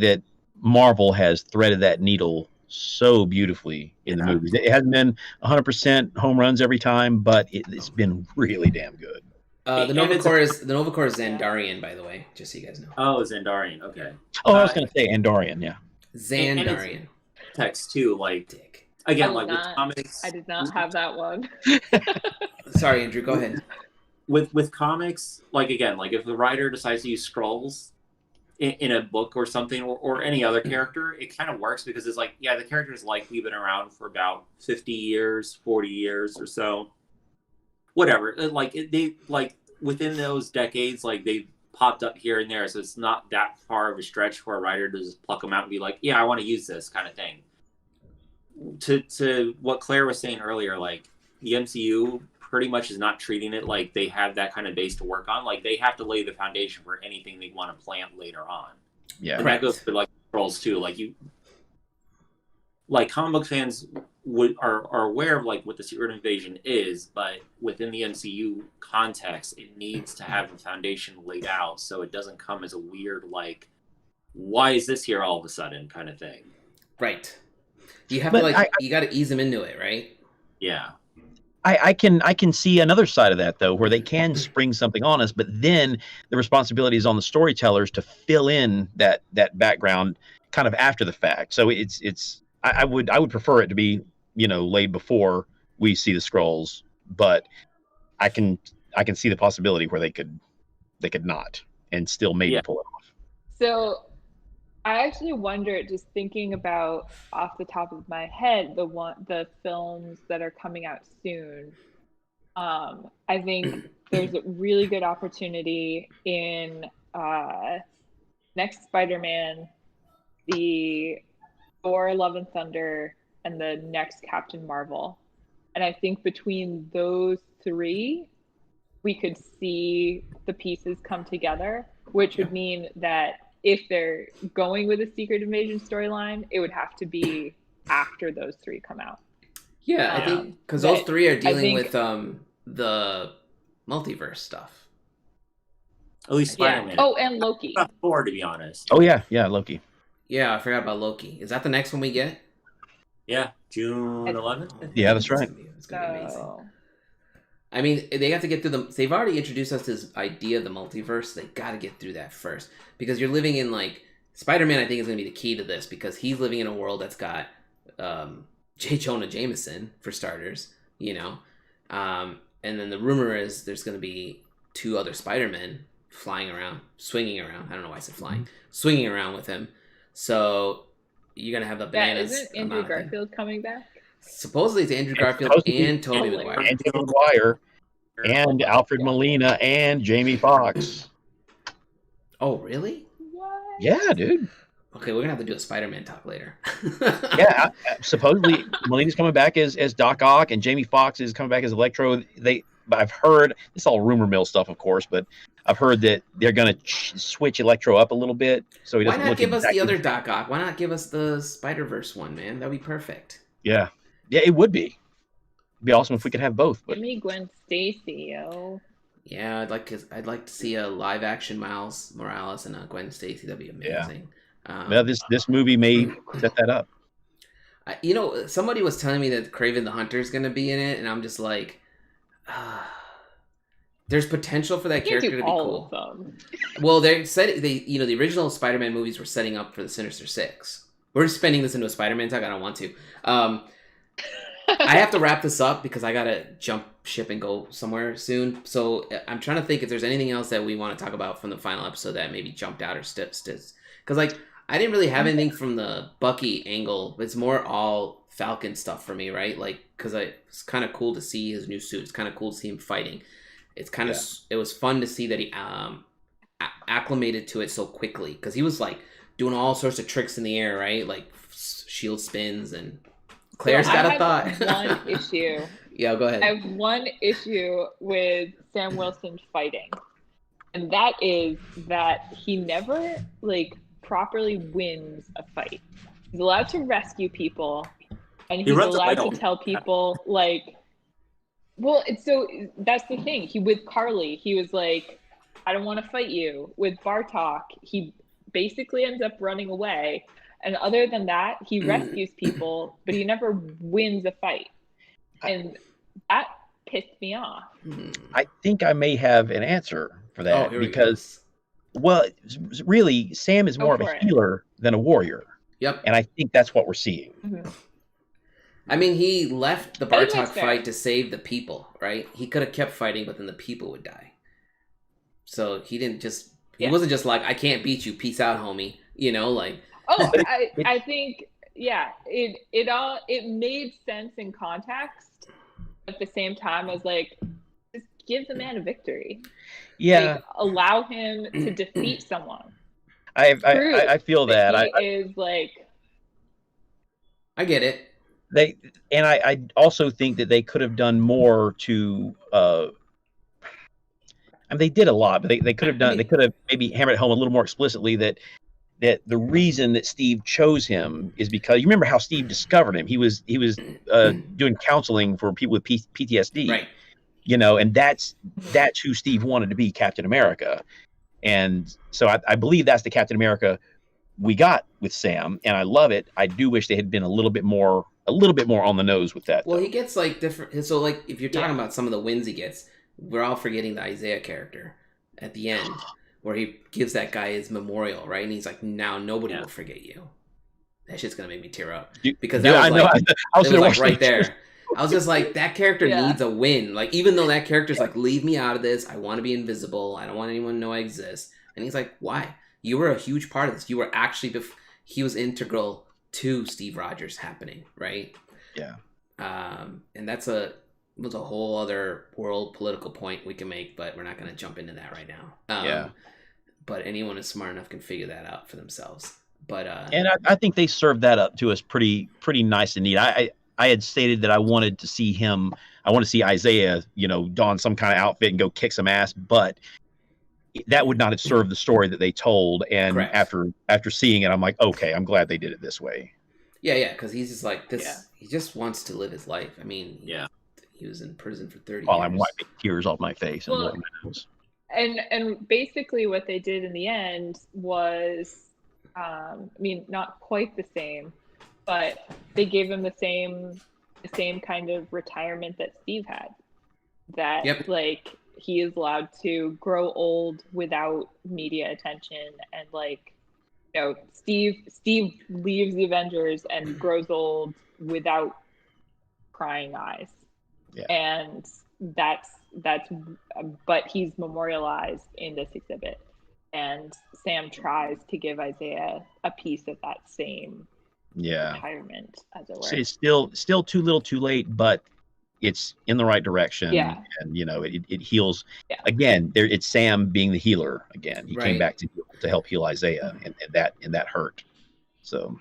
that Marvel has threaded that needle so beautifully in the movies. It hasn't been 100% home runs every time, but it's been really damn good. The Nova Corps is Xandarian, by the way, just so you guys know. Oh, Xandarian. Okay. Oh, I was going to say Andorian. Yeah. Xandarian. Text too, like Dick. Again, like with comics. I did not have that one. Sorry, Andrew. Go ahead. With comics, like again, like if the writer decides to use Skrulls in a book or something, or any other character, it kind of works because it's like, yeah, the character's likely been around for about 50 years, 40 years or so. Whatever. They within those decades, like they've popped up here and there, so it's not that far of a stretch for a writer to just pluck them out and be like, yeah, I want to use this kind of thing. To what Claire was saying earlier, like the MCU pretty much is not treating it like they have that kind of base to work on. Like they have to lay the foundation for anything they want to plant later on. Yeah, and that goes for like Trolls too. Like comic book fans are aware of like what the Secret Invasion is, but within the MCU context, it needs to have a foundation laid out so it doesn't come as a weird like, why is this here all of a sudden kind of thing. Right. You have to you got to ease them into it, right? Yeah. I can see another side of that though, where they can spring something on us, but then the responsibility is on the storytellers to fill in that background kind of after the fact. So I would prefer it to be, laid before we see the Skrulls, but I can see the possibility where they could not and still maybe pull it off. So I actually wonder, just thinking about off the top of my head, the films that are coming out soon. I think there's a really good opportunity in next Spider-Man, the Thor: Love and Thunder, and the next Captain Marvel. And I think between those three, we could see the pieces come together, which would mean that if they're going with a Secret Invasion storyline, it would have to be after those three come out. Yeah, I think because those three are dealing with the multiverse stuff. At least Spider-Man. Oh, and Loki. Not Thor, to be honest. Oh yeah, Loki. Yeah, I forgot about Loki. Is that the next one we get? Yeah, June 11th. Yeah, that's right. It's gonna be amazing. I mean, they have to get through they've already introduced us to this idea of the multiverse. They got to get through that first, because you're living in like Spider-Man. I think is going to be the key to this, because he's living in a world that's got J. Jonah Jameson for starters, you know, and then the rumor is there's going to be 2 other Spider-Men flying around, swinging around. I don't know why I said flying, swinging around with him. So you're gonna have the bananas. Isn't Andrew Garfield coming back? Supposedly it's Andrew Garfield and Tobey Maguire. And Tobey Maguire. And Alfred Molina and Jamie Foxx. Oh, really? What? Yeah, dude. Okay, we're gonna have to do a Spider-Man talk later. Yeah, supposedly Molina's coming back as Doc Ock, and Jamie Foxx is coming back as Electro. I've heard, it's all rumor mill stuff, of course, but I've heard that they're gonna switch Electro up a little bit, so he doesn't. Why not give us the other Doc Ock? Why not give us the Spider-Verse one, man? That'd be perfect. Yeah, it would be. It'd be awesome if we could have both. But... Give me Gwen Stacy, yo. Yeah, I'd like to see a live action Miles Morales and a Gwen Stacy. That'd be amazing. Yeah, this movie may set that up. You know, somebody was telling me that Kraven the Hunter is going to be in it, and I'm just like, there's potential for that character to be cool. Well, they said the original Spider-Man movies were setting up for the Sinister Six. We're spending this into a Spider-Man talk. I don't want to. I have to wrap this up because I gotta jump ship and go somewhere soon. So I'm trying to think if there's anything else that we want to talk about from the final episode that maybe jumped out or because like I didn't really have anything from the Bucky angle. It's more all Falcon stuff for me, right? Like because it's kind of cool to see his new suit. It's kind of cool to see him fighting. It's kind of it was fun to see that he acclimated to it so quickly, because he was like doing all sorts of tricks in the air, right? Like shield spins and. Claire's got a thought. One issue. Yeah, go ahead. I have one issue with Sam Wilson fighting, and that is that he never properly wins a fight. He's allowed to rescue people, and he's allowed to tell people well, so that's the thing. With Carly, he was like, "I don't want to fight you." With Bartok, he basically ends up running away. And other than that, he rescues people, but he never wins a fight. And that pissed me off. I think I may have an answer for that, because, well, really, Sam is more of a healer than a warrior. Yep. And I think that's what we're seeing. Mm-hmm. I mean, he left the Bartok fight to save the people, right? He could have kept fighting, but then the people would die. So he didn't just... He wasn't just like, I can't beat you, peace out, homie. You know, like... Oh, I think, it made sense in context. At the same time, I was like, just give the man a victory. Yeah. Allow him to defeat someone. I feel that. I get it. I also think that they could have done more to, I mean, they did a lot, but they could have done, they could have maybe hammered it home a little more explicitly that the reason that Steve chose him is because you remember how Steve discovered him. He was doing counseling for people with PTSD, right? You know, and that's who Steve wanted to be, Captain America. And so I believe that's the Captain America we got with Sam, and I love it. I do wish they had been a little bit more on the nose with that. Well, he gets different. So if you're talking about some of the wins he gets, we're all forgetting the Isaiah character at the end. Where he gives that guy his memorial, right? And he's like, now nobody will forget you. That shit's going to make me tear up. Because that was right there. I was just like, that character needs a win. Like, even though that character's like, leave me out of this. I want to be invisible. I don't want anyone to know I exist. And he's like, why? You were a huge part of this. You were actually, he was integral to Steve Rogers happening, right? Yeah. And was a whole other world political point we can make, but we're not going to jump into that right now. But anyone is smart enough can figure that out for themselves. But and I think they served that up to us pretty nice and neat. I had stated that I wanted to see him. I want to see Isaiah, don some kind of outfit and go kick some ass, but that would not have served the story that they told. And Correct. after seeing it, I'm like, okay, I'm glad they did it this way. Yeah, because he's just like this. Yeah. He just wants to live his life. I mean, he was in prison for 30 years. I'm wiping tears off my face. Well, and basically what they did in the end was, not quite the same, but they gave him the same kind of retirement that Steve had. That he is allowed to grow old without media attention, and Steve leaves the Avengers and grows old without crying eyes. Yeah. And that's but he's memorialized in this exhibit, and Sam tries to give Isaiah a piece of that same retirement, as it were. So it's still too little too late, but it's in the right direction. And it heals again. It's Sam being the healer again. He came back to help heal Isaiah and that hurt. So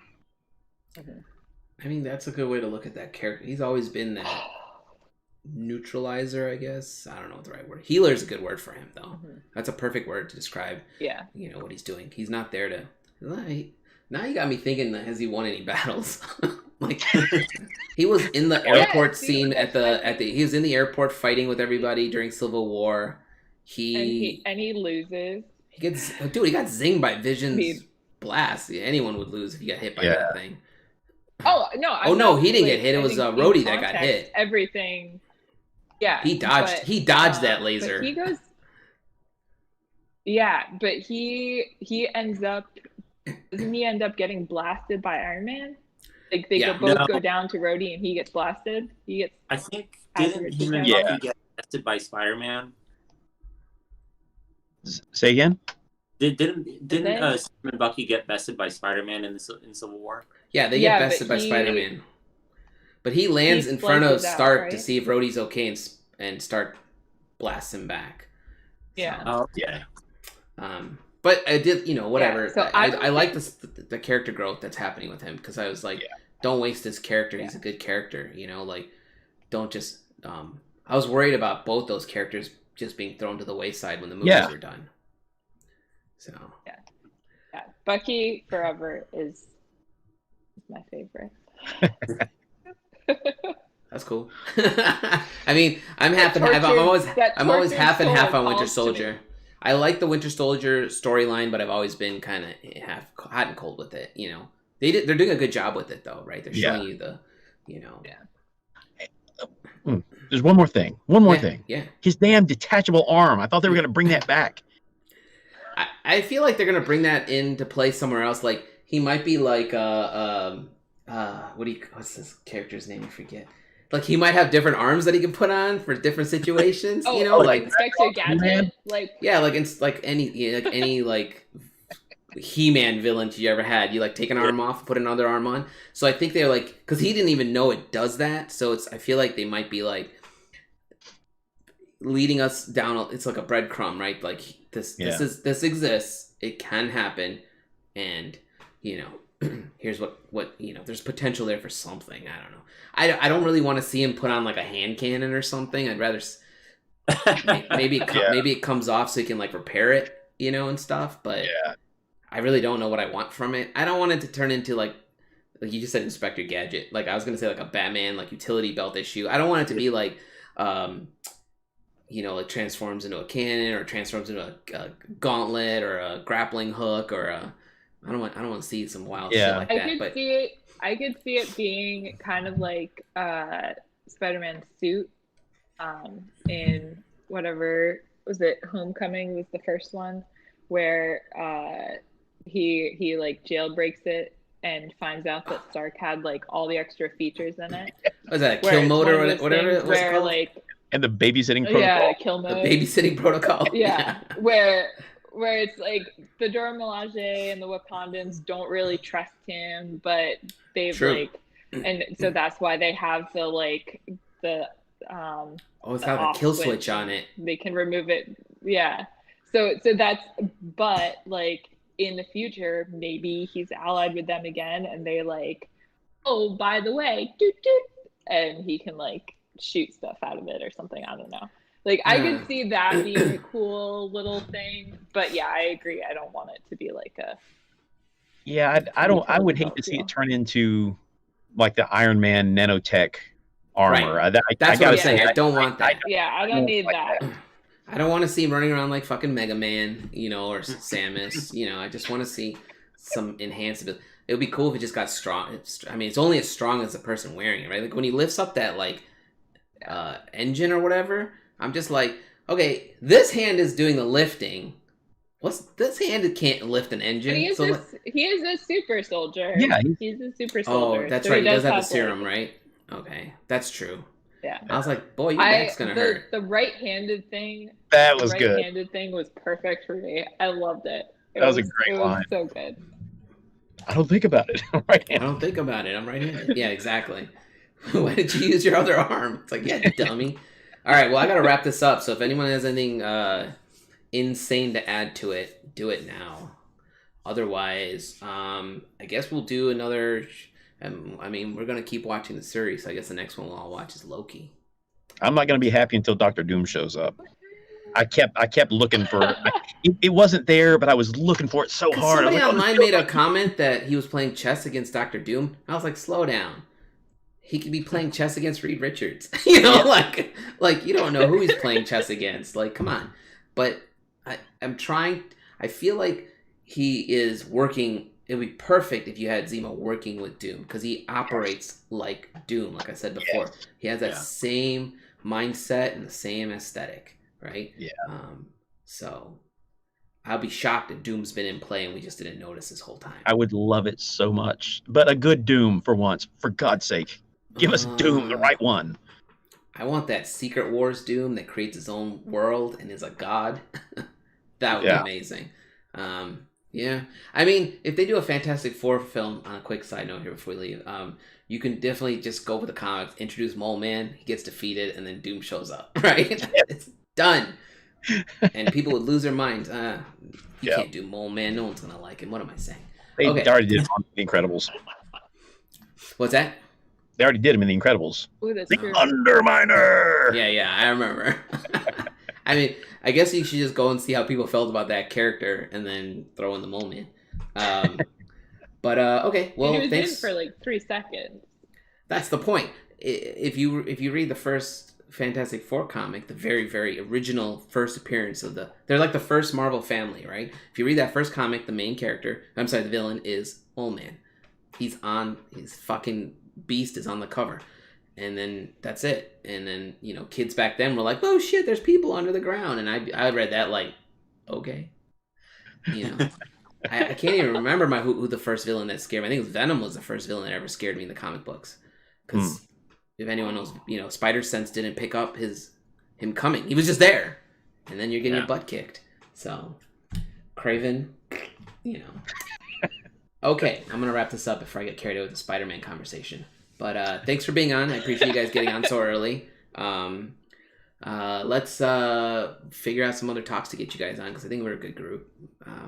I mean, that's a good way to look at that character. He's always been that neutralizer, I guess. I don't know what the right word. Healer is a good word for him, though. That's a perfect word to describe what he's doing. He's not there to now you got me thinking, has he won any battles? He was in the airport scene he was in the airport fighting with everybody during Civil War. He loses. He got zinged by Vision's blast. Anyone would lose if you got hit by that thing. Oh no! He didn't get hit. It was Rhodey that got hit. Everything. Yeah. He dodged. He dodged that laser. But he goes. Yeah, but he ends up. Doesn't he end up getting blasted by Iron Man? They both go down to Rhodey and he gets blasted. I think didn't he get blasted by Spider-Man? Say again. Didn't Sam and Bucky get bested by Spider-Man in Civil War? Yeah, they get bested by Spider-Man. But he lands in front of Stark to see if Rhodey's okay, and Stark blasts him back. Yeah. Oh, yeah. But I did, whatever. Yeah, so I like the character growth that's happening with him, because I was like, don't waste this character. He's a good character, don't just. I was worried about both those characters just being thrown to the wayside when the movies were done. So. Yeah. Bucky forever is my favorite. That's cool. I mean, I'm half and half. I'm always half and half on Winter Soldier. I like the Winter Soldier storyline, but I've always been kind of half hot and cold with it. They're doing a good job with it, though, right? They're showing you the, There's one more thing. Thing. Yeah. His damn detachable arm. I thought they were going to bring that back. I feel like they're going to bring that into play somewhere else. Like, he might be like, what's this character's name? I forget. Like, he might have different arms that he can put on for different situations. Like Inspector Gadget. Like any He-Man villain you ever had. You take an arm off, put another arm on. So I think they're because he didn't even know it does that. So I feel like they might be leading us down. It's like a breadcrumb, right? This exists. It can happen, and here's what there's potential there for something. I don't know. I don't really want to see him put on a hand cannon or something. I'd rather maybe it comes off so he can repair it, and stuff. But I really don't know what I want from it. I don't want it to turn into like you just said, Inspector Gadget. I was gonna say a Batman utility belt issue. I don't want it to be transforms into a cannon or transforms into a gauntlet or a grappling hook or a. I don't want to see some wild shit like that. I could see it being kind of like Spider-Man's suit in whatever was it. Homecoming was the first one where he jailbreaks it and finds out that Stark had all the extra features in it. Was that kill mode or whatever it was called? And the babysitting protocol. Yeah, kill mode. The babysitting protocol. Yeah. where it's the Dora Milaje and the Wakandans don't really trust him, but they've and so that's why they have the it's got a kill switch on it. They can remove it. Yeah. So that's, but in the future, maybe he's allied with them again, and they like, oh, by the way, doot, doot, and he can like shoot stuff out of it or something. I don't know. Like, I could see that being a cool little thing, but yeah, I agree. I don't want it to be like a. Yeah, I would hate to see it turn into like the Iron Man nanotech armor. Right. That's what I'm saying. I don't want that. I don't need that. I don't want to see him running around like fucking Mega Man, or Samus. I just want to see some enhanced ability. It would be cool if it just got strong. It's only as strong as the person wearing it, right? Like when he lifts up that like engine or whatever, I'm just like, okay, this hand is doing the lifting. This hand can't lift an engine. He is a super soldier. Yeah, he's a super soldier. Oh, that's right. He does have the serum, right? Okay, that's true. Yeah. I was like, boy, your back's gonna hurt. The right-handed thing. That was good. The right-handed thing was perfect for me. I loved it. That was a great line. It was so good. I don't think about it. I'm right-handed. I don't think about it. I'm right-handed. Yeah, exactly. Why did you use your other arm? It's like, yeah, dummy. All right, well, I gotta wrap this up. So if anyone has anything insane to add to it, do it now. Otherwise, I guess we'll do another. We're gonna keep watching the series. So I guess the next one we'll all watch is Loki. I'm not gonna be happy until Doctor Doom shows up. I kept looking for it wasn't there, but I was looking for it so hard. Somebody online made a comment that he was playing chess against Doctor Doom. I was like, slow down. He could be playing chess against Reed Richards. Like you don't know who he's playing chess against. Like, come on. But I'm trying. I feel like he is working. It would be perfect if you had Zemo working with Doom, because he operates like Doom. Like I said before, he has that same mindset and the same aesthetic, right? Yeah. So I'll be shocked if Doom's been in play and we just didn't notice this whole time. I would love it so much, but a good Doom for once, for God's sake, give us Doom, the right one. I want that Secret Wars Doom that creates his own world and is a god. That would be amazing. Yeah. If they do a Fantastic Four film, on a quick side note here before we leave, you can definitely just go with the comics, introduce Mole Man, he gets defeated, and then Doom shows up, right? It's done. And people would lose their minds. You can't do Mole Man. No one's going to like him. What am I saying? They already did it on The Incredibles. What's that? They already did him in The Incredibles. Ooh, that's the true. Underminer! Yeah, I remember. I guess you should just go and see how people felt about that character and then throw in the Mole Man. Okay. Well, he was thanks. in for like 3 seconds. That's the point. If you read the first Fantastic Four comic, the very, very original first appearance of they're like the first Marvel family, right? If you read that first comic, the main character, the villain is Mole Man. His fucking beast is on the cover. And then that's it. And then, kids back then were like, oh shit, there's people under the ground. And I read that like, okay. I can't even remember who the first villain that scared me. I think Venom was the first villain that ever scared me in the comic books. Because if anyone knows, Spider Sense didn't pick up him coming. He was just there. And then you're getting your butt kicked. So, Craven, Okay, I'm going to wrap this up before I get carried away with the Spider-Man conversation. But thanks for being on. I appreciate you guys getting on so early. Let's figure out some other talks to get you guys on, because I think we're a good group,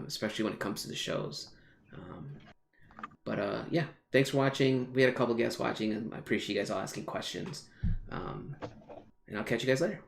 especially when it comes to the shows. Yeah, thanks for watching. We had a couple guests watching, and I appreciate you guys all asking questions. And I'll catch you guys later.